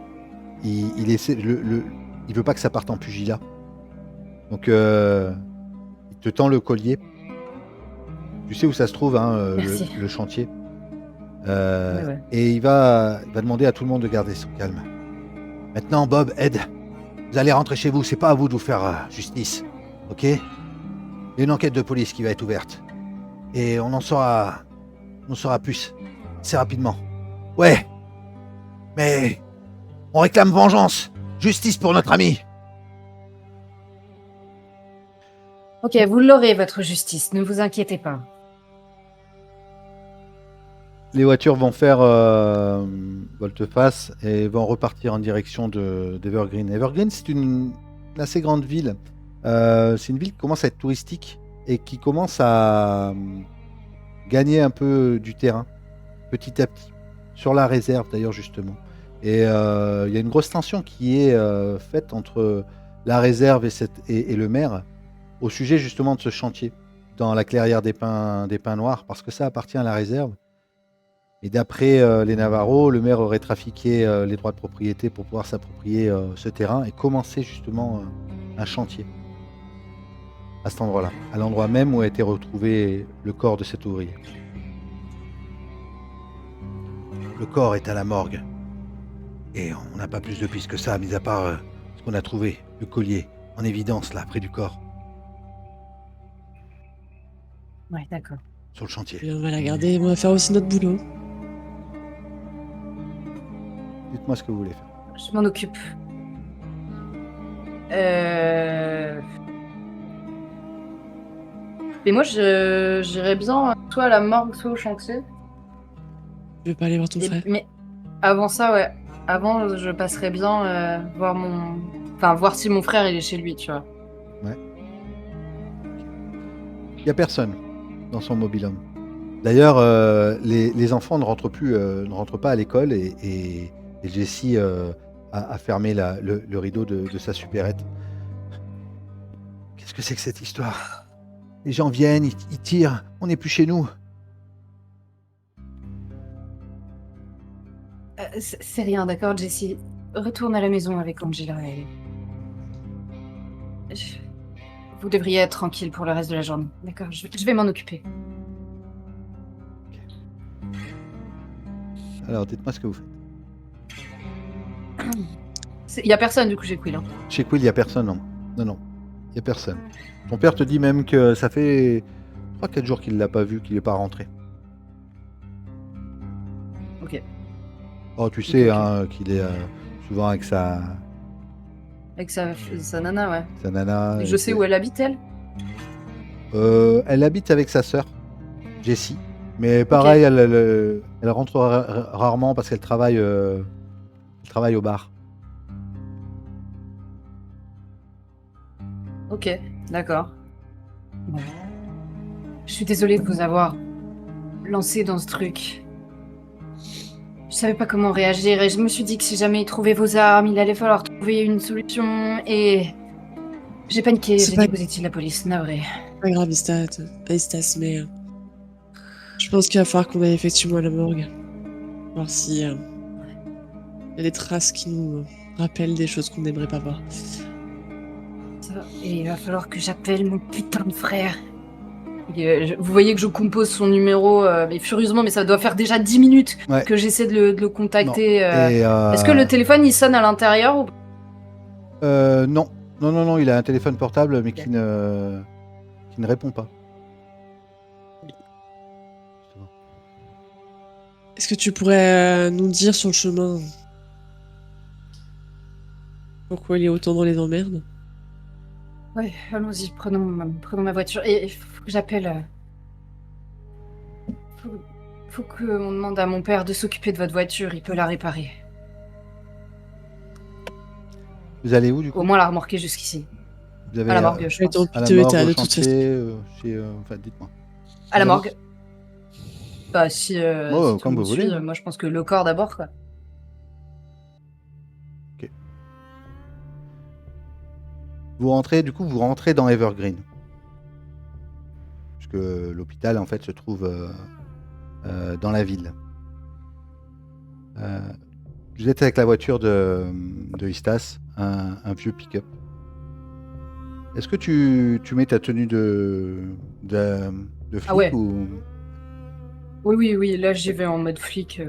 il essaie il veut pas que ça parte en pugilat. Donc il te tend le collier. Tu sais où ça se trouve, hein, Merci. le chantier. Ouais. Et il va demander à tout le monde de garder son calme. Maintenant, Bob, Ed, vous allez rentrer chez vous. C'est pas à vous de vous faire justice, ok? Il y a une enquête de police qui va être ouverte. Et on en saura plus assez rapidement. Ouais, mais on réclame vengeance, justice pour notre ami. Ok, vous l'aurez, votre justice, ne vous inquiétez pas. Les voitures vont faire volte-face et vont repartir en direction d'Evergreen. Evergreen, c'est une assez grande ville. C'est une ville qui commence à être touristique et qui commence à gagner un peu du terrain, petit à petit, sur la réserve d'ailleurs justement. Et il y a une grosse tension qui est faite entre la réserve et le maire au sujet justement de ce chantier dans la clairière des pins noirs, parce que ça appartient à la réserve. Et d'après les Navarros, le maire aurait trafiqué les droits de propriété pour pouvoir s'approprier ce terrain et commencer justement un chantier à cet endroit-là, à l'endroit même où a été retrouvé le corps de cet ouvrier. le corps est à la morgue. Et on n'a pas plus de pistes que ça, mis à part ce qu'on a trouvé, le collier, en évidence, là, près du corps, Ouais, d'accord. sur le chantier. Et on va la garder, on va faire aussi notre boulot. Dites-moi ce que vous voulez faire. Je m'en occupe. Mais moi, j'irais bien soit à la morgue, soit au chantier. Je vais pas aller voir ton frère. Mais avant ça, ouais. Avant, je passerais bien voir voir si mon frère il est chez lui, tu vois. Il n'y a personne dans son mobil-home. D'ailleurs, les enfants ne rentrent pas à l'école et Jessie a fermé le rideau de sa supérette. Qu'est-ce que c'est que cette histoire? Les gens viennent, ils tirent, on n'est plus chez nous. C'est rien, d'accord, Jessie. Retourne à la maison avec Angela et... Vous devriez être tranquille pour le reste de la journée. D'accord, je vais m'en occuper. Alors, dites-moi ce que vous faites. Il y a personne du coup chez Quill. Hein. Chez Quill, il n'y a personne, non. Non, il n'y a personne. Ton père te dit même que ça fait 3-4 jours qu'il ne l'a pas vu, qu'il n'est pas rentré. Ok. Oh, tu sais Ok. hein, qu'il est souvent avec sa Avec sa nana, ouais. nana. Et je sais où elle habite, elle. Elle habite avec sa sœur, Jessie. Mais pareil, elle rentre rarement parce qu'elle travaille au bar. Ok, d'accord. Bon. Je suis désolée de vous avoir lancé dans ce truc. Je savais pas comment réagir et je me suis dit que si jamais il trouvait vos armes, il allait falloir trouver une solution et... J'ai paniqué, C'est j'ai pas- dit que vous étiez de la police, navré. Pas grave, Istas, mais je pense qu'il va falloir qu'on aille effectivement à la morgue. Voir si il y a des traces qui nous rappellent des choses qu'on n'aimerait pas voir. Et il va falloir que j'appelle mon putain de frère. Vous voyez que je compose son numéro mais furieusement, mais ça doit faire déjà 10 minutes Ouais. que j'essaie de le contacter. Et, Est-ce que le téléphone il sonne à l'intérieur ou... non. Non, il a un téléphone portable mais qui ne répond pas. Est-ce que tu pourrais nous dire sur le chemin pourquoi il est autant dans les emmerdes? Ouais, allons-y, prenons ma voiture. Et il faut que j'appelle... Faut qu'on demande à mon père de s'occuper de votre voiture, il peut la réparer. Vous allez où du coup? Au moins la remorquer jusqu'ici. Vous avez, À la morgue, je pense. à la piteux morgue, état au de toute façon. chantier, enfin, dites-moi. À la Vous morgue. Bah si, Oh, si comme tout le vous monde voulez. suit, moi je pense que le corps d'abord, quoi. Vous rentrez dans Evergreen. Puisque l'hôpital en fait se trouve dans la ville. Vous êtes avec la voiture de Istas, un vieux pick-up. Est-ce que tu mets ta tenue de flic Ah ouais. ou... Oui, là j'y vais en mode flic.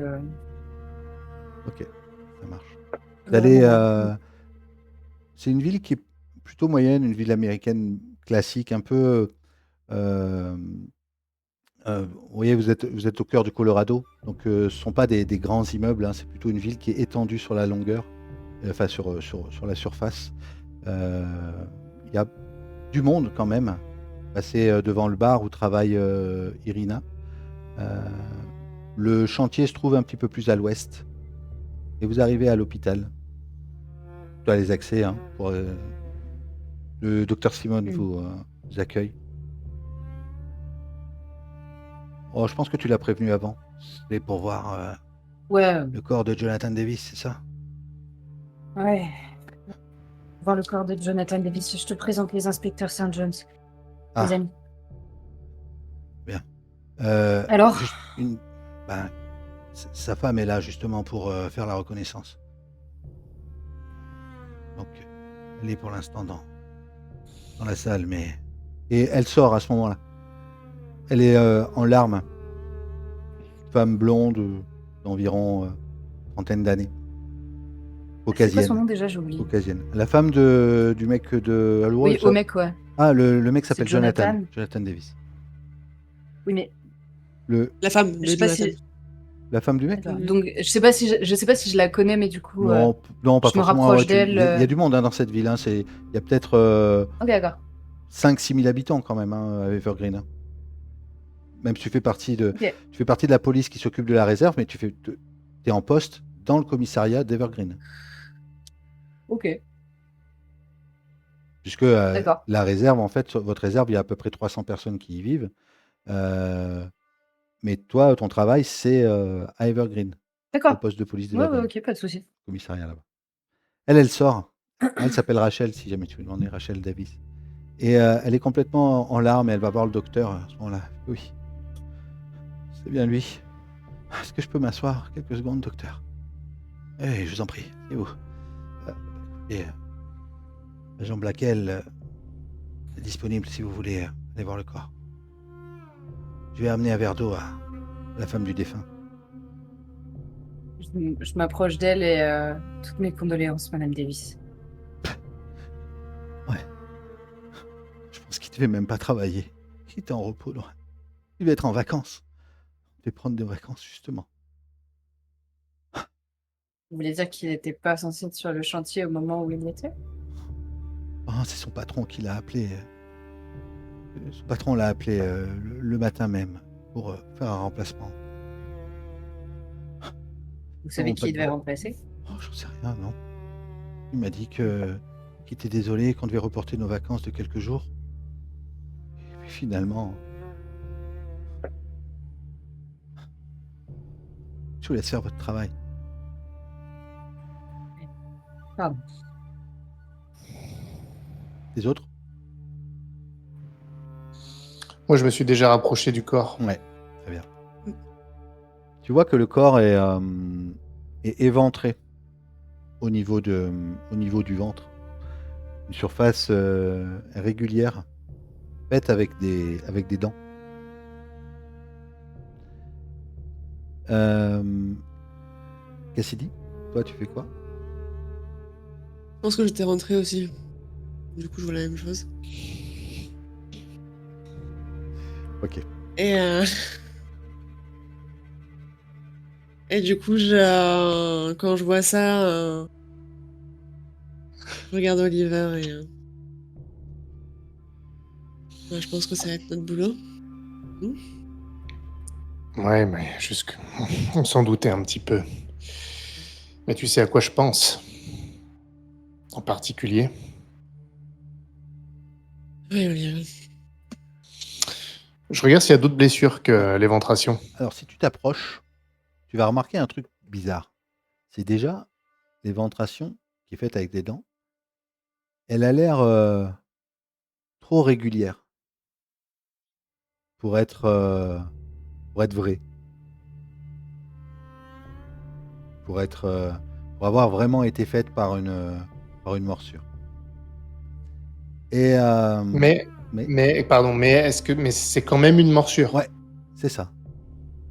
Ok, ça marche. Vous allez, c'est une ville qui est plutôt moyenne, une ville américaine classique, un peu... vous voyez, vous êtes au cœur du Colorado, donc ce ne sont pas des grands immeubles, hein, c'est plutôt une ville qui est étendue sur la longueur, enfin sur la surface. Il y a du monde quand même, passer devant le bar où travaille Irina. Le chantier se trouve un petit peu plus à l'ouest, et vous arrivez à l'hôpital. Tu as les accès, hein, pour, le docteur Simone vous accueille. Oh, je pense que tu l'as prévenu avant. C'est pour voir Ouais, le corps de Jonathan Davis, c'est ça? ouais. Voir le corps de Jonathan Davis, je te présente les inspecteurs St. John's. Ah. Les amis. Bien. Alors juste sa femme est là justement pour faire la reconnaissance. Donc, elle est pour l'instant dans la salle, mais... Et elle sort à ce moment-là. Elle est en larmes. Femme blonde, d'environ trentaine d'années. C'est quoi Caucasienne. son nom déjà? J'ai oublié. Caucasienne. La femme du mec de Alouette. Oui, au mec, ouais. Ah, le mec C'est s'appelle Jonathan. Jonathan Davis. Oui, mais La femme de je sais pas Jonathan. si. La femme du mec D'accord. Donc, je sais pas si je la connais, mais du coup. Non, pas je me forcément. rapproche Il y d'elle, a du monde dans cette ville. Hein. Il y a peut-être Ok, d'accord. 5-6 000 habitants quand même à Evergreen. Hein. Même si tu fais partie de la police qui s'occupe de la réserve, mais tu es en poste dans le commissariat d'Evergreen. Ok. Puisque D'accord. la réserve, en fait, votre réserve, il y a à peu près 300 personnes qui y vivent. Mais toi, ton travail, c'est à Evergreen, au D'accord. poste de police Ouais, d'Evergreen, ok, pas de souci. commissariat là-bas. Elle sort. Elle s'appelle Rachel, si jamais tu veux demander, Rachel Davis. Et elle est complètement en larmes et elle va voir le docteur à ce moment-là. Oui, c'est bien lui. Est-ce que je peux m'asseoir quelques secondes, docteur? Eh, je vous en prie, c'est où? Et l'agent Blackwell est disponible si vous voulez aller voir le corps. Je vais amener un verre d'eau à la femme du défunt. Je m'approche d'elle et toutes mes condoléances, Madame Davis. Je pense qu'il ne devait même pas travailler. Il était en repos, Laura. Il devait être en vacances. Il devait prendre des vacances, justement. Vous voulez dire qu'il n'était pas censé être sur le chantier au moment où il y était? Oh, c'est son patron qui l'a appelé. Son patron l'a appelé le matin même pour faire un remplacement. Vous savez Non, qui pas il de devait bol. remplacer? Oh, j'en sais rien, non. Il m'a dit qu'il était désolé, qu'on devait reporter nos vacances de quelques jours. Et puis finalement, je vous laisse faire votre travail. Pardon. Les autres? Moi, je me suis déjà rapproché du corps. Ouais, très bien. Tu vois que le corps est éventré au niveau du ventre. Une surface régulière, faite avec des dents. Cassidy, toi tu fais quoi? Je pense que j'étais rentrée aussi. Du coup, je vois la même chose. Ok. Et, et du coup, quand je vois ça, je regarde Oliver et je pense que ça va être notre boulot. Ouais, mais on s'en doutait un petit peu. Mais tu sais à quoi je pense? En particulier? Oui, Oliver. Je regarde s'il y a d'autres blessures que l'éventration. Alors si tu t'approches, tu vas remarquer un truc bizarre. C'est déjà l'éventration qui est faite avec des dents. Elle a l'air trop régulière pour être vraie. Pour avoir vraiment été faite par une morsure. Et Mais c'est quand même une morsure. ouais, c'est ça.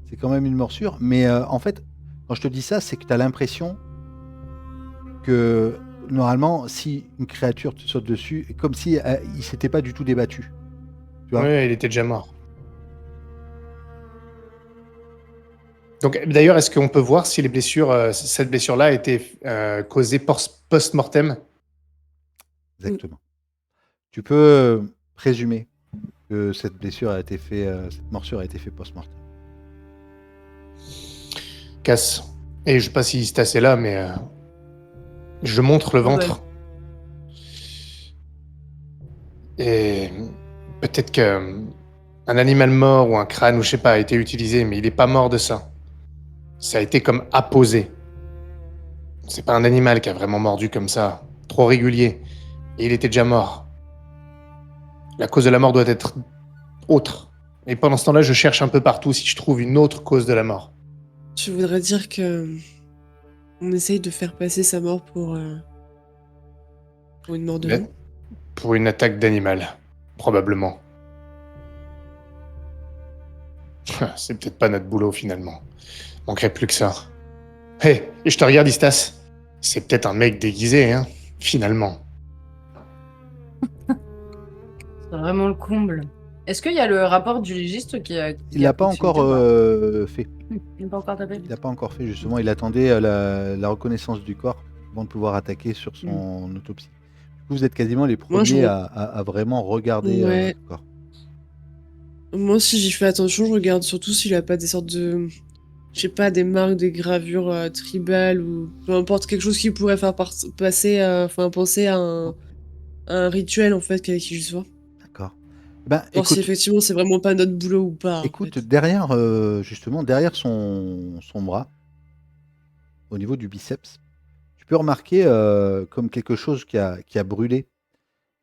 C'est quand même une morsure, mais en fait, quand je te dis ça, c'est que tu as l'impression que normalement, si une créature te saute dessus, comme si il s'était pas du tout débattu. Tu vois? Ouais, il était déjà mort. Donc, d'ailleurs, est-ce qu'on peut voir si cette blessure-là a été causée post-mortem? Exactement. Tu peux présumer que cette morsure a été faite post-mortem. Casse. Et je sais pas si c'est assez là, mais je montre le ventre. Et peut-être que un animal mort ou un crâne ou je sais pas a été utilisé, mais il est pas mort de ça. Ça a été comme apposé. C'est pas un animal qui a vraiment mordu comme ça, trop régulier. Et il était déjà mort. La cause de la mort doit être autre. Et pendant ce temps-là, je cherche un peu partout si je trouve une autre cause de la mort. Tu voudrais dire que on essaye de faire passer sa mort pour une mort de loup? Pour une attaque d'animal, probablement. C'est peut-être pas notre boulot finalement. Manquerait plus que ça. Hé, et je te regarde, Istas. C'est peut-être un mec déguisé, hein, finalement. C'est vraiment le comble. Est-ce qu'il y a le rapport du légiste Il l'a pas encore fait. Il n'a pas encore tapé. Il l'a pas encore fait, justement. Il attendait la reconnaissance du corps avant de pouvoir attaquer sur son autopsie. Du coup, vous êtes quasiment les Moi, premiers à vraiment regarder Ouais. le corps. Moi aussi, j'y fais attention. Je regarde surtout s'il a pas des sortes de. Je sais pas, des marques, des gravures tribales ou peu importe, quelque chose qui pourrait faire passer. Enfin, penser à un rituel en fait, qui je vois. D'accord. Ben, Voir si écoute, effectivement c'est vraiment pas notre boulot ou pas. En écoute, fait. derrière, justement, derrière son bras, au niveau du biceps, tu peux remarquer comme quelque chose qui a brûlé,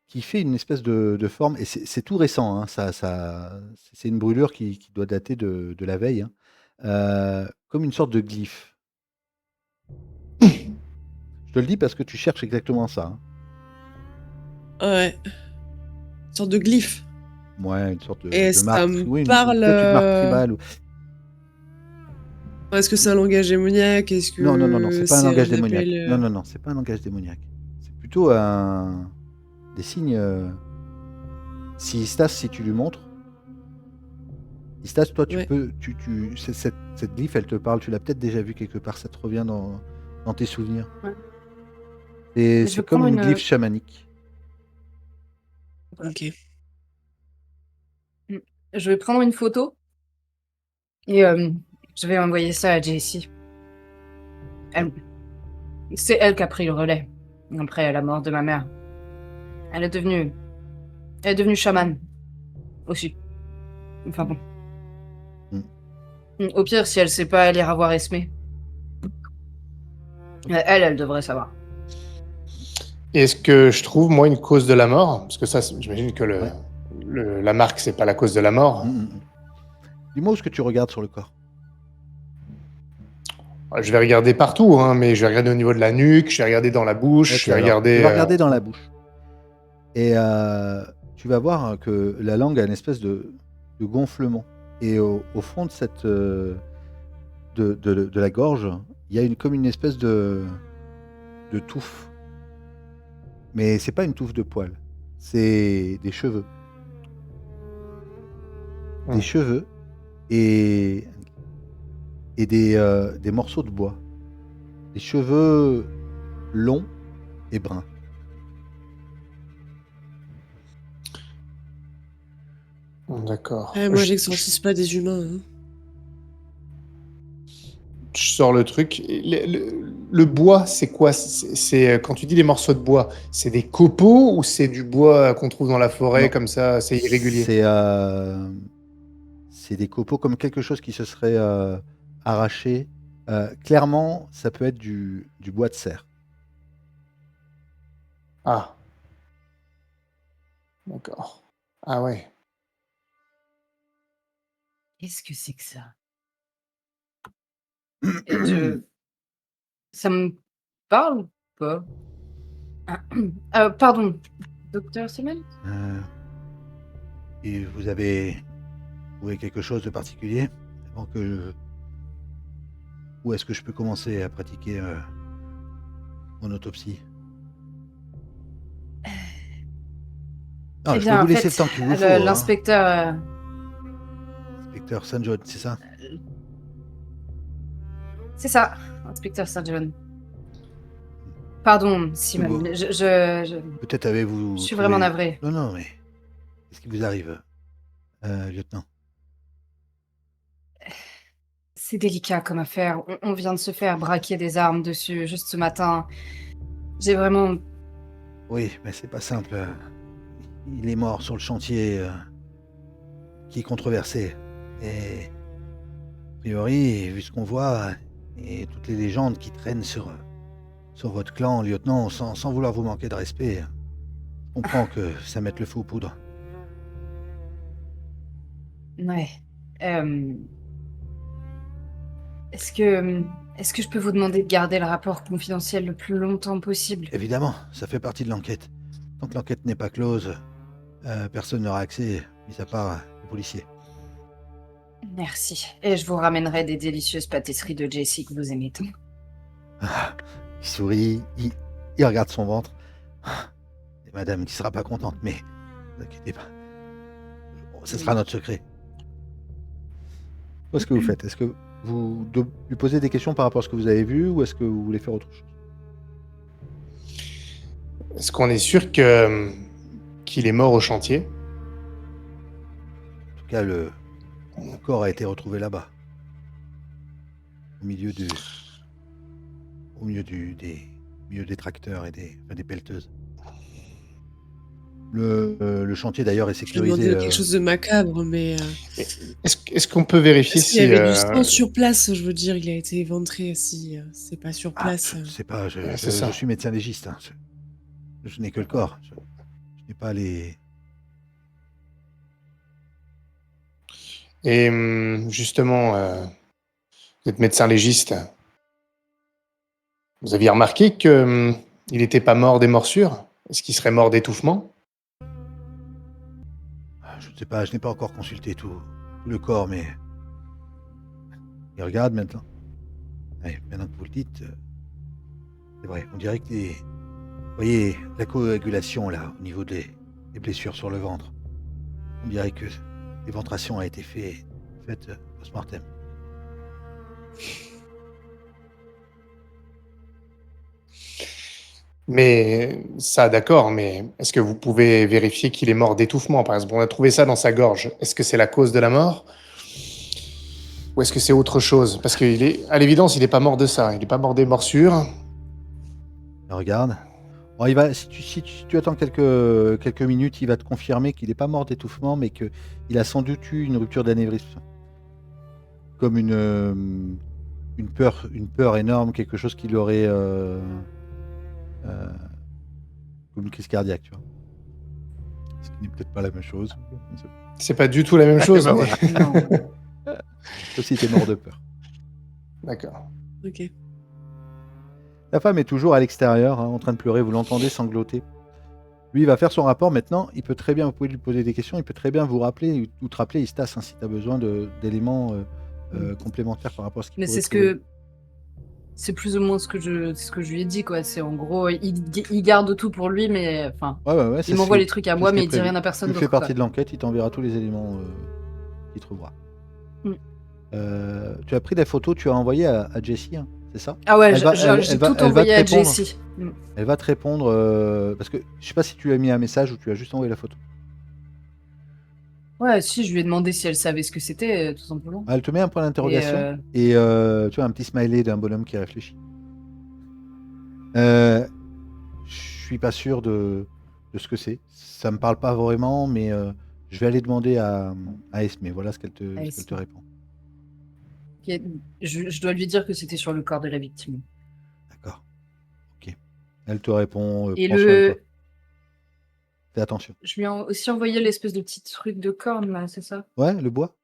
qui fait une espèce de forme, et c'est tout récent, hein, c'est une brûlure qui doit dater de la veille, hein, comme une sorte de glyphe. Je te le dis parce que tu cherches exactement ça. Hein. Ouais. Une sorte de glyphe. Ouais, une sorte Et de ça marque, me oui, une parle. petite marque tribale. Est-ce que c'est un langage démoniaque? Est-ce Non, non, non, non, que c'est pas un c'est langage un démoniaque. appel. Non, non, non, c'est pas un langage démoniaque. C'est plutôt des signes. Si Stas, si tu lui montres, Stas, toi, tu Ouais. peux, cette glyphe, elle te parle. Tu l'as peut-être déjà vu quelque part. Ça te revient dans tes souvenirs. Ouais. Et Mais je c'est vais comme prendre une une- glyphe chamanique. Ok. Je vais prendre une photo et je vais envoyer ça à Jessie. C'est elle qui a pris le relais après la mort de ma mère. Elle est devenue chamane aussi. Enfin bon. Au pire, si elle sait pas, elle ira voir Esmé. Elle devrait savoir. Et est-ce que je trouve, moi, une cause de la mort? Parce que ça, j'imagine que Ouais. la marque, c'est pas la cause de la mort. Dis-moi où est-ce que tu regardes sur le corps. Je vais regarder partout, hein, mais je vais regarder au niveau de la nuque, je vais regarder dans la bouche, Ok, je vais alors, regarder... tu vas regarder dans la bouche. Et tu vas voir que la langue a une espèce de gonflement. Et au fond de cette de la gorge, il y a comme une espèce de touffe. Mais c'est pas une touffe de poils, c'est des cheveux. Des cheveux et des morceaux de bois. Des cheveux longs et bruns. D'accord. Moi, j'exorcise pas des humains. Hein. Je sors le truc. Le bois, c'est quoi? C'est quand tu dis des morceaux de bois, c'est des copeaux ou c'est du bois qu'on trouve dans la forêt Non. comme ça, c'est irrégulier? C'est des copeaux comme quelque chose qui se serait arraché. Clairement, ça peut être du bois de cerf. Ah. D'accord. Ah ouais. Qu'est-ce que c'est que ça? Ça me parle ou pas? Pardon, docteur Simmel? Et vous avez trouvé quelque chose de particulier avant que Où est-ce que je peux commencer à pratiquer mon autopsie? Non, Eh je bien, vais vous en laisser fait, le temps qu'il vous faut. Hein. l'inspecteur... Inspecteur St. John, c'est ça? C'est ça, inspecteur St. John. Pardon, Simon, Bon. je Peut-être avez-vous... suis vraiment navrée. Non, non, mais... Qu'est-ce qui vous arrive, lieutenant? C'est délicat comme affaire. On vient de se faire braquer des armes dessus juste ce matin. J'ai vraiment... Oui, mais c'est pas simple. Il est mort sur le chantier qui est controversé. Et... A priori, vu ce qu'on voit, et toutes les légendes qui traînent sur votre clan, lieutenant, sans vouloir vous manquer de respect, je comprends que ça mette le feu aux poudres. Ouais. Est-ce que je peux vous demander de garder le rapport confidentiel le plus longtemps possible? Évidemment, ça fait partie de l'enquête. Tant que l'enquête n'est pas close, personne n'aura accès, mis à part les policiers. Merci. Et je vous ramènerai des délicieuses pâtisseries de Jessie que vous aimez tant. Il sourit, il regarde son ventre. Et madame qui sera pas contente, mais ne vous inquiétez pas. Ce sera notre secret. Qu'est-ce que vous faites? Est-ce que vous lui posez des questions par rapport à ce que vous avez vu ou est-ce que vous voulez faire autre chose? Est-ce qu'on est sûr qu'il est mort au chantier? En tout cas, le corps a été retrouvé là-bas. Au milieu des tracteurs et des pelleteuses. Le chantier d'ailleurs est Je lui ai demandé sécurisé. quelque chose de macabre, mais Est-ce qu'on peut vérifier est-ce qu'il y si... avait du sang sur place? Je veux dire, il a été éventré. Si c'est pas sur place. Je sais pas, c'est ça. je suis médecin légiste. Hein. Je n'ai que le corps. Je n'ai pas les... Et justement, vous êtes médecin légiste. Vous aviez remarqué qu'il n'était pas mort des morsures? Est-ce qu'il serait mort d'étouffement? Je ne sais pas, je n'ai pas encore consulté tout le corps, mais... Il regarde maintenant. Ouais, maintenant que vous le dites, c'est vrai, on dirait que vous voyez, la coagulation là, au niveau des blessures sur le ventre. On dirait que l'éventration a été faite post-mortem. Mais ça, d'accord, mais est-ce que vous pouvez vérifier qu'il est mort d'étouffement, par exemple? On a trouvé ça dans sa gorge. Est-ce que c'est la cause de la mort? Ou est-ce que c'est autre chose? Parce qu'à l'évidence, il n'est pas mort de ça. Il n'est pas mort des morsures. Il regarde. Bon, si tu attends quelques minutes, il va te confirmer qu'il n'est pas mort d'étouffement, mais qu'il a sans doute eu une rupture d'anévrisme. Comme une peur énorme, quelque chose qui l'aurait... comme une crise cardiaque, tu vois. Ce qui n'est peut-être pas la même chose. C'est pas du tout la même chose. bah mais- voilà. Non. Sauf si t'es mort de peur. D'accord. Ok. La femme est toujours à l'extérieur, hein, en train de pleurer, vous l'entendez sangloter. Lui, il va faire son rapport maintenant, il peut très bien, vous pouvez lui poser des questions, il peut très bien vous rappeler, ou te rappeler, Istas, hein, si tu as besoin d'éléments complémentaires par rapport à ce qu'il Mais pourrait c'est trouver. c'est plus ou moins ce que je lui ai dit, quoi. C'est en gros, il garde tout pour lui, mais enfin, Ouais, ça, il m'envoie c'est- les trucs à c'est moi, ce qui mais est il dit prévu. rien à personne Tu d'autre, fais partie quoi. de l'enquête, il t'enverra tous les éléments qu'il trouvera. Mm. Tu as pris des photos, tu as envoyé à Jessie, hein, c'est ça? Ah ouais, Elle va- elle- j'ai elle va- tout elle va envoyé te à répondre. Jessie. Elle va te répondre, parce que je sais pas si tu lui as mis un message ou tu as juste envoyé la photo. Ouais, si, je lui ai demandé si elle savait ce que c'était, tout simplement. Elle te met un point d'interrogation et tu vois un petit smiley d'un bonhomme qui réfléchit. Je suis pas sûr de ce que c'est. Ça me parle pas vraiment, mais je vais aller demander à Esme. Voilà ce qu'elle te Esme. répond. Ok, je dois lui dire que c'était sur le corps de la victime. D'accord. Ok. Elle te répond. Et Prends soin de toi. le... Fais attention. Je lui ai aussi envoyé l'espèce de petit truc de corne, là, c'est ça? Ouais, le bois.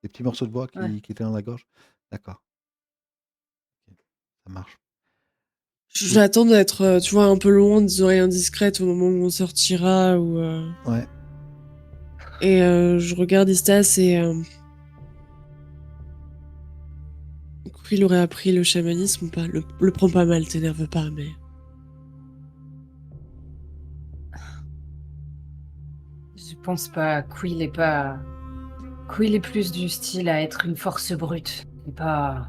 Les petits morceaux de bois qui Ouais. étaient dans la gorge. D'accord. Ok. Ça marche. J'attends d'être, tu vois, un peu loin des oreilles indiscrètes au moment où on sortira. Ouais. Et je regarde Istas et... il aurait appris le chamanisme ou pas? Le prends pas mal, t'énerve pas, mais... Je pense pas. Quill est pas. Quill est plus du style à être une force brute. Et pas.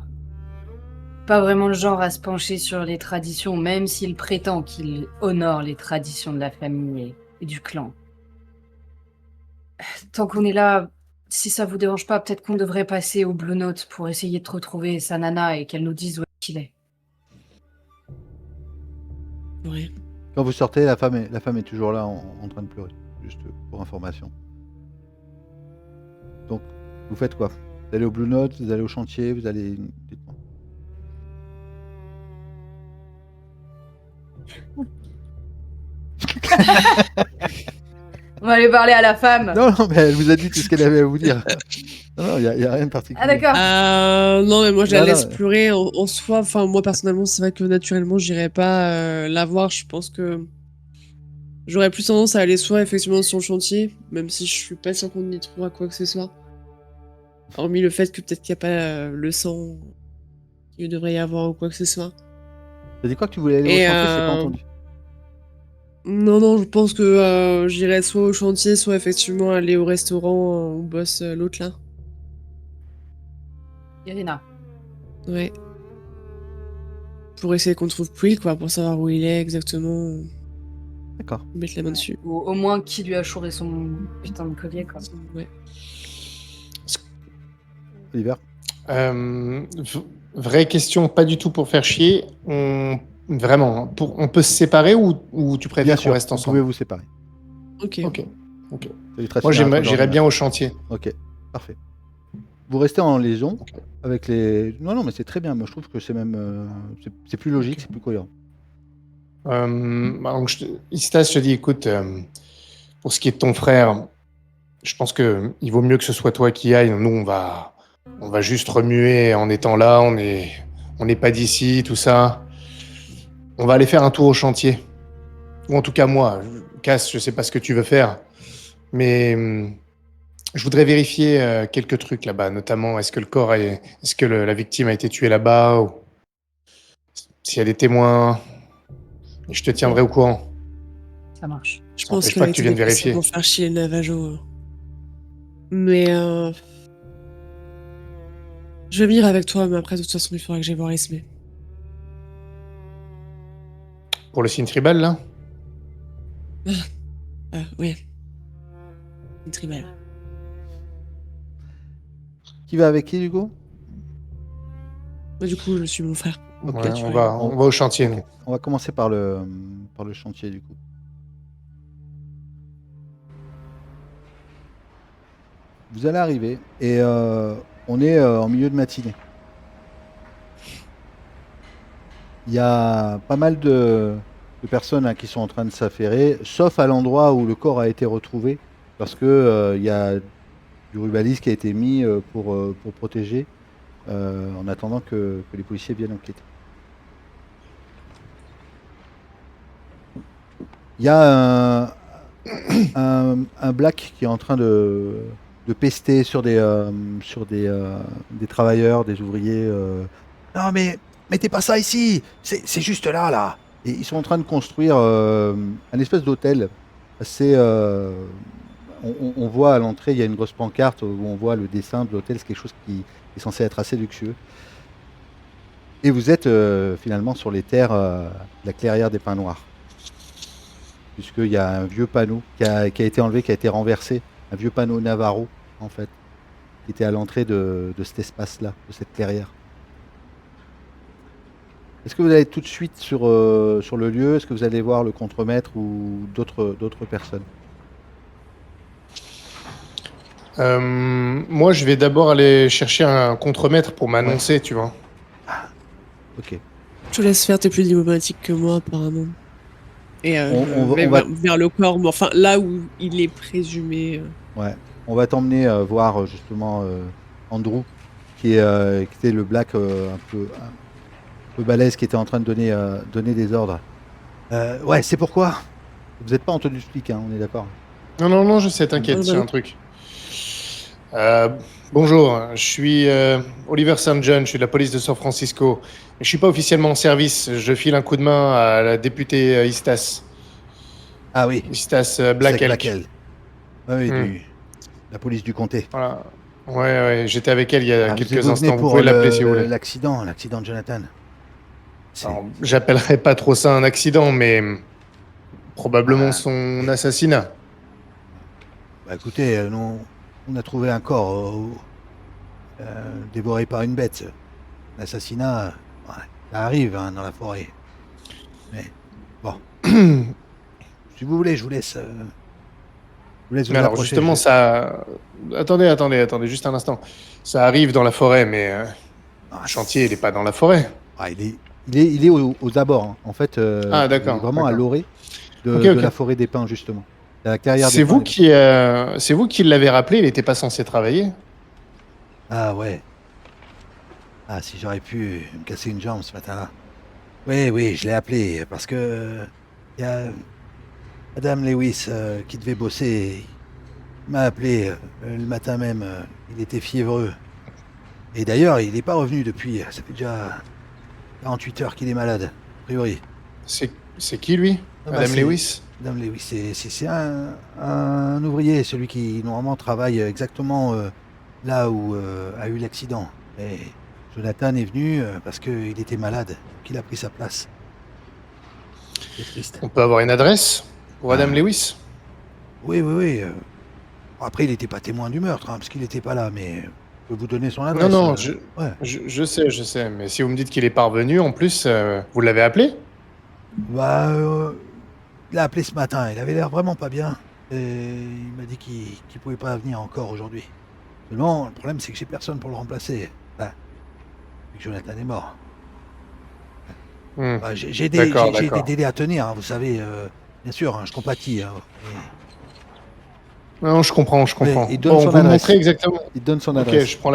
Pas vraiment le genre à se pencher sur les traditions, même s'il prétend qu'il honore les traditions de la famille et du clan. Tant qu'on est là, si ça vous dérange pas, peut-être qu'on devrait passer au Blue Note pour essayer de retrouver sa nana et qu'elle nous dise où qu'il est. Ouais. Quand vous sortez, la femme est toujours là en train de pleurer. Juste pour information. Donc, vous faites quoi? Vous allez au Blue Note, vous allez au chantier, vous allez... Dites-moi. On va aller parler à la femme. Non, mais elle vous a dit tout ce qu'elle avait à vous dire. Non, il n'y a rien de particulier. Ah d'accord. Non, mais moi, je la Non, laisse non. pleurer en soi. Enfin, moi, personnellement, c'est vrai que naturellement, j'irais pas la voir. Je pense que j'aurais plus tendance à aller soit effectivement sur le chantier, même si je suis pas sûre qu'on y trouvera quoi que ce soit. Hormis le fait que peut-être qu'il n'y a pas le sang qu'il devrait y avoir ou quoi que ce soit. T'as dit quoi que tu voulais aller Et au chantier, j'ai pas entendu. Non, je pense que j'irai soit au chantier, soit effectivement aller au restaurant où bosse l'autre là. Irina. Ouais. Pour essayer qu'on trouve Quill, quoi, pour savoir où il est exactement. D'accord. Mettre la main dessus. Ou au moins qui lui a chouré son putain de collier, quoi. Ouais. Oliver. Vraie question, pas du tout pour faire chier. Vraiment, on peut se séparer ou tu Bien préfères qu'on sûr, reste vous ensemble? pouvez vous séparer. Ok. Ok. Salut, Tracy, Moi, on a un peu j'irais dormi, bien là. au chantier. Ok, parfait. Vous restez en liaison Ok. avec les. Non, mais c'est très bien. Moi, je trouve que c'est même. C'est plus logique, Ok. c'est plus cohérent. Donc, Istas, je te dis, écoute, pour ce qui est de ton frère, je pense que il vaut mieux que ce soit toi qui aille. Nous, on va juste remuer en étant là. On n'est pas d'ici, tout ça. On va aller faire un tour au chantier. Ou en tout cas, moi, Cass, je sais pas ce que tu veux faire, mais je voudrais vérifier quelques trucs là-bas, notamment est-ce que la victime a été tuée là-bas, ou s'il y a des témoins. Et je te tiendrai au courant. Ça marche. Je Ça pense n'empêche qu'elle pas a que tu été viennes déplacée vérifier. pour faire chier le Navajo. Mais je vais venir avec toi, mais après, de toute façon, il faudra que j'aille voir Esme. Pour le signe tribal, là? Ouais. Une tribale. Qui va avec qui, du coup? Bah, du coup, je suis mon frère. Ok. Ouais, tu on vois. va au chantier, Ok. nous. On va commencer par le chantier, du coup. Vous allez arriver et on est en milieu de matinée. Il y a pas mal de personnes qui sont en train de s'affairer, sauf à l'endroit où le corps a été retrouvé, parce que il y a du rubaliste qui a été mis pour protéger, en attendant que les policiers viennent enquêter. Il y a un black qui est en train de pester sur des travailleurs, des ouvriers. Non mais mettez pas ça ici, c'est juste là. Et ils sont en train de construire un espèce d'hôtel. C'est, on voit à l'entrée, il y a une grosse pancarte où on voit le dessin de l'hôtel. C'est quelque chose qui est censé être assez luxueux. Et vous êtes finalement sur les terres de la clairière des Pins Noirs. Puisqu'il y a un vieux panneau qui a été enlevé, qui a été renversé, un vieux panneau Navarro, en fait, qui était à l'entrée de cet espace-là, de cette clairière. Est-ce que vous allez tout de suite sur le lieu? Est-ce que vous allez voir le contremaître ou d'autres personnes? Moi, je vais d'abord aller chercher un contremaître pour m'annoncer, tu vois. Ok. Je te laisse faire, t'es plus diplomatique que moi, apparemment. Et On je vais va- vers le corps, mais enfin, là où il est présumé. Ouais. On va t'emmener voir justement Andrew, qui était le black un peu balèze, qui était en train de donner des ordres. Ouais, c'est pourquoi. Vous n'êtes pas en tenue de flic, hein, on est d'accord. Non, je sais, t'inquiète, j'ai un truc. Bonjour, je suis Oliver St. John, je suis de la police de San Francisco. Je suis pas officiellement en service, je file un coup de main à la députée Istas. Ah oui, Istas Black c'est Elk. laquelle? Oui, Hmm. la police du comté. Voilà. Ouais, j'étais avec elle il y a Ah, quelques vous venez instants, vous pour pouvez l'appeler si vous voulez. l'accident de Jonathan. Alors, j'appellerais pas trop ça un accident, mais probablement son assassinat. Bah écoutez, on a trouvé un corps dévoré par une bête. L'assassinat, ouais, ça arrive hein, dans la forêt. Mais bon, si vous voulez, je vous laisse vous Mais alors approcher. justement, ça... Attendez, juste un instant. Ça arrive dans la forêt, mais Ah, le chantier, il est pas dans la forêt. ah, il est aux abords. Hein. En fait, Ah, il d'accord, est vraiment à d'accord. l'orée de, Ok, de ok. la forêt des pins, justement. À la clairière des C'est pins. vous qui l'avez rappelé, il n'était pas censé travailler. Ah ouais. Ah, si j'aurais pu me casser une jambe ce matin-là. Oui, je l'ai appelé parce que il y a Madame Lewis qui devait bosser. Il m'a appelé le matin même. Il était fiévreux. Et d'ailleurs, il n'est pas revenu depuis. Ça fait déjà 48 heures qu'il est malade, a priori. C'est qui, lui? Ah bah, Madame c'est- Lewis? Madame Lewis, c'est un ouvrier, celui qui normalement travaille exactement là où a eu l'accident. Et Jonathan est venu parce qu'il était malade, qu'il a pris sa place. C'est triste. On peut avoir une adresse pour Madame Ah. Lewis? Oui, oui, oui. Après, il n'était pas témoin du meurtre, parce qu'il n'était pas là, mais je peux vous donner son adresse. Non, Ouais. je sais, mais si vous me dites qu'il est parvenu, en plus, vous l'avez appelé? Bah, il a appelé ce matin, il avait l'air vraiment pas bien. Et il m'a dit qu'il pouvait pas venir encore aujourd'hui. Seulement, le problème, c'est que j'ai personne pour le remplacer. Bah, vu que Jonathan est mort. Hmm. Bah, j'ai D'accord, des d'accord. délais à tenir, hein, vous savez. Bien sûr, hein, je compatis. Hein, Non, je comprends. mais il donne Bon, son vous me adresse. montrez exactement. Il te donne son Ok, adresse. je prends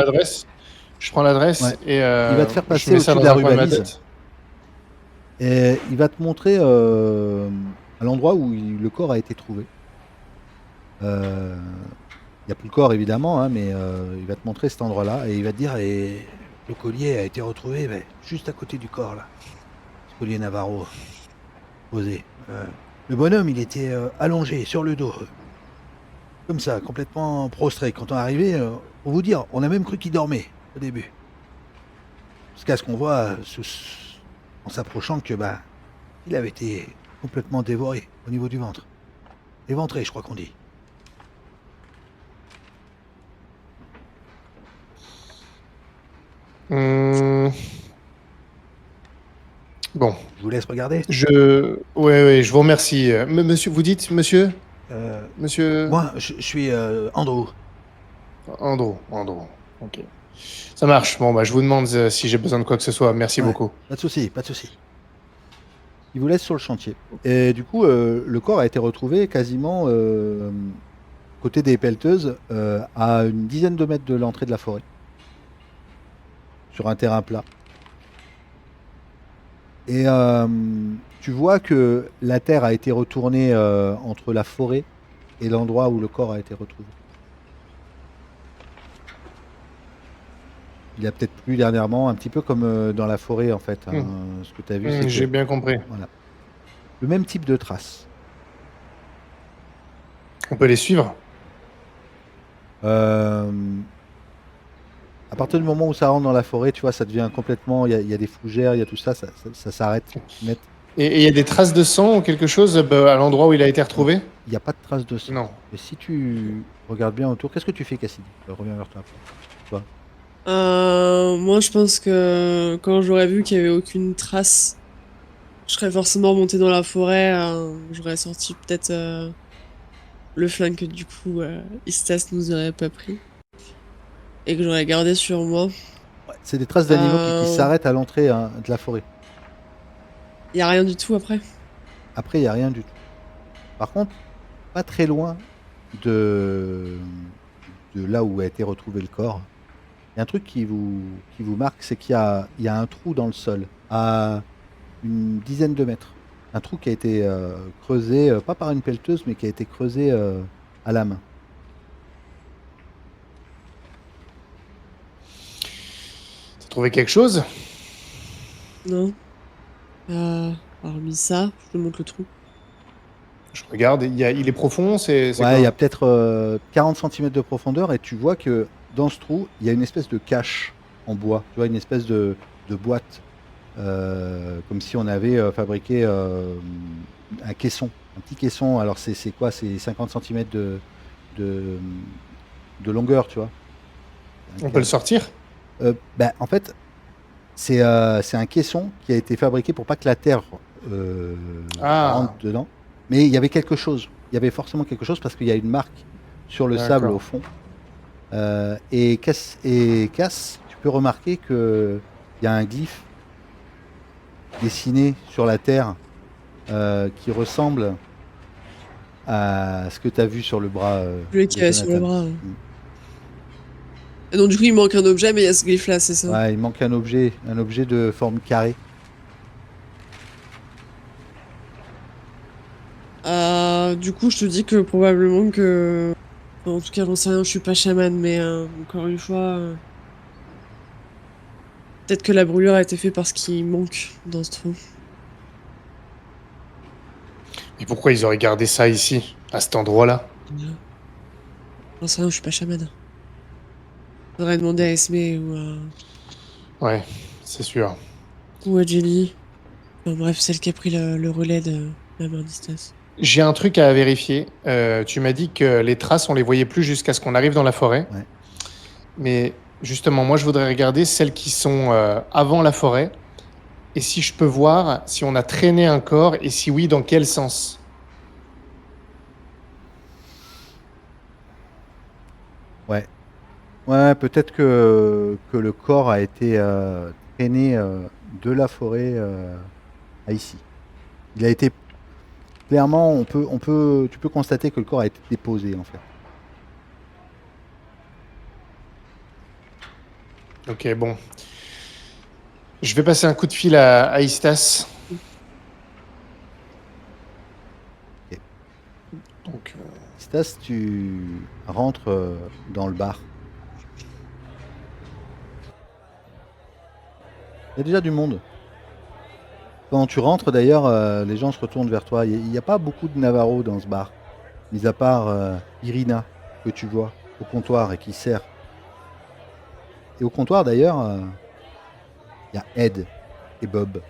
l'adresse. Ouais. Et Il va te faire je passer mets ça au-dessus de dans la un coin de ma rubalise. tête. Et il va te montrer à l'endroit où le corps a été trouvé. Il n'y a plus le corps évidemment, hein, mais il va te montrer cet endroit-là et il va te dire le collier a été retrouvé juste à côté du corps là. Ce collier Navarro posé. Le bonhomme il était allongé sur le dos, comme ça, complètement prostré. Quand on est arrivé, pour vous dire, on a même cru qu'il dormait au début. Jusqu'à ce qu'on voit en s'approchant que il avait été complètement dévoré au niveau du ventre. Éventré, je crois qu'on dit. Hmm. Bon, Je vous laisse regarder. ouais, je vous remercie. Monsieur, vous dites, monsieur? Euh, Monsieur Moi, je suis Andrew. Andrew. Ok. Ça marche. Bon, bah, je vous demande si j'ai besoin de quoi que ce soit. Merci Ouais, beaucoup. pas de souci, pas de souci. Il vous laisse sur le chantier. Et du coup, le corps a été retrouvé quasiment côté des pelleteuses, à une dizaine de mètres de l'entrée de la forêt, sur un terrain plat. Et tu vois que la terre a été retournée entre la forêt et l'endroit où le corps a été retrouvé. Il a peut-être plu dernièrement, un petit peu comme dans la forêt en fait, hein. Ce que tu as vu, c'est J'ai que bien compris. voilà, le même type de traces. On peut les suivre? Euh, à partir du moment où ça rentre dans la forêt, tu vois, ça devient complètement. Il y a des fougères, il y a tout ça, ça s'arrête net. Et il y a des traces de sang ou quelque chose à l'endroit où il a été retrouvé? Il n'y a pas de traces de sang. Non. Mais si tu regardes bien autour, qu'est-ce que tu fais, Cassidy? Je reviens vers toi après. Toi. Moi, je pense que quand j'aurais vu qu'il y avait aucune trace, je serais forcément remontée dans la forêt. J'aurais sorti peut-être le flingue que du coup Istas nous aurait pas pris et que j'aurais gardé sur moi. Ouais, c'est des traces d'animaux qui s'arrêtent à l'entrée hein, de la forêt. Y a rien du tout après. Après, il n'y a rien du tout. Par contre, pas très loin de là où a été retrouvé le corps, il y a un truc qui vous marque, c'est qu'il y a un trou dans le sol, à une dizaine de mètres. Un trou qui a été creusé, pas par une pelleteuse, mais qui a été creusé à la main. T'as trouvé quelque chose? Non. Hormis ça, je te montre le trou. Je regarde, il est profond, c'est Ouais, il y quoi? a peut-être 40 cm de profondeur et tu vois que dans ce trou, il y a une espèce de cache en bois. Tu vois, une espèce de boîte, comme si on avait fabriqué un caisson, un petit caisson. Alors c'est quoi? C'est 50 cm de, de longueur, tu vois. On peut le sortir? En fait, c'est un caisson qui a été fabriqué pour pas que la terre rentre dedans. Mais il y avait quelque chose. Il y avait forcément quelque chose parce qu'il y a une marque sur le sable au fond. Et Cass, tu peux remarquer qu'il y a un glyphe dessiné sur la terre qui ressemble à ce que tu as vu sur le bras. Celui qui de est sur le Jonathan. bras. Et donc du coup, il manque un objet, mais il y a ce glyphe là, c'est ça? Ouais, il manque un objet de forme carrée. Du coup, je te dis que probablement que... En tout cas, j'en sais rien, je suis pas chaman, mais encore une fois... Peut-être que la brûlure a été faite par ce qui manque dans ce trou. Et pourquoi ils auraient gardé ça ici, à cet endroit-là? J'en sais rien, je suis pas chamane. Faudrait demander à Esme Ouais, c'est sûr. ou à Jelly. Enfin, bref, celle qui a pris le relais de la mère d'Istas. J'ai un truc à vérifier. Tu m'as dit que les traces, on les voyait plus jusqu'à ce qu'on arrive dans la forêt. Ouais. Mais justement, moi, je voudrais regarder celles qui sont avant la forêt. Et si je peux voir si on a traîné un corps et si oui, dans quel sens. Ouais. Ouais, peut-être que le corps a été traîné de la forêt à ici. Il a été clairement, tu peux constater que le corps a été déposé en fait. Ok, bon. Je vais passer un coup de fil à Istas. Ok. Donc, Stas, tu rentres dans le bar. Il y a déjà du monde. Quand tu rentres d'ailleurs, les gens se retournent vers toi. Il n'y a pas beaucoup de Navarro dans ce bar, mis à part Irina, que tu vois au comptoir et qui sert. Et au comptoir d'ailleurs, il y a Ed et Bob.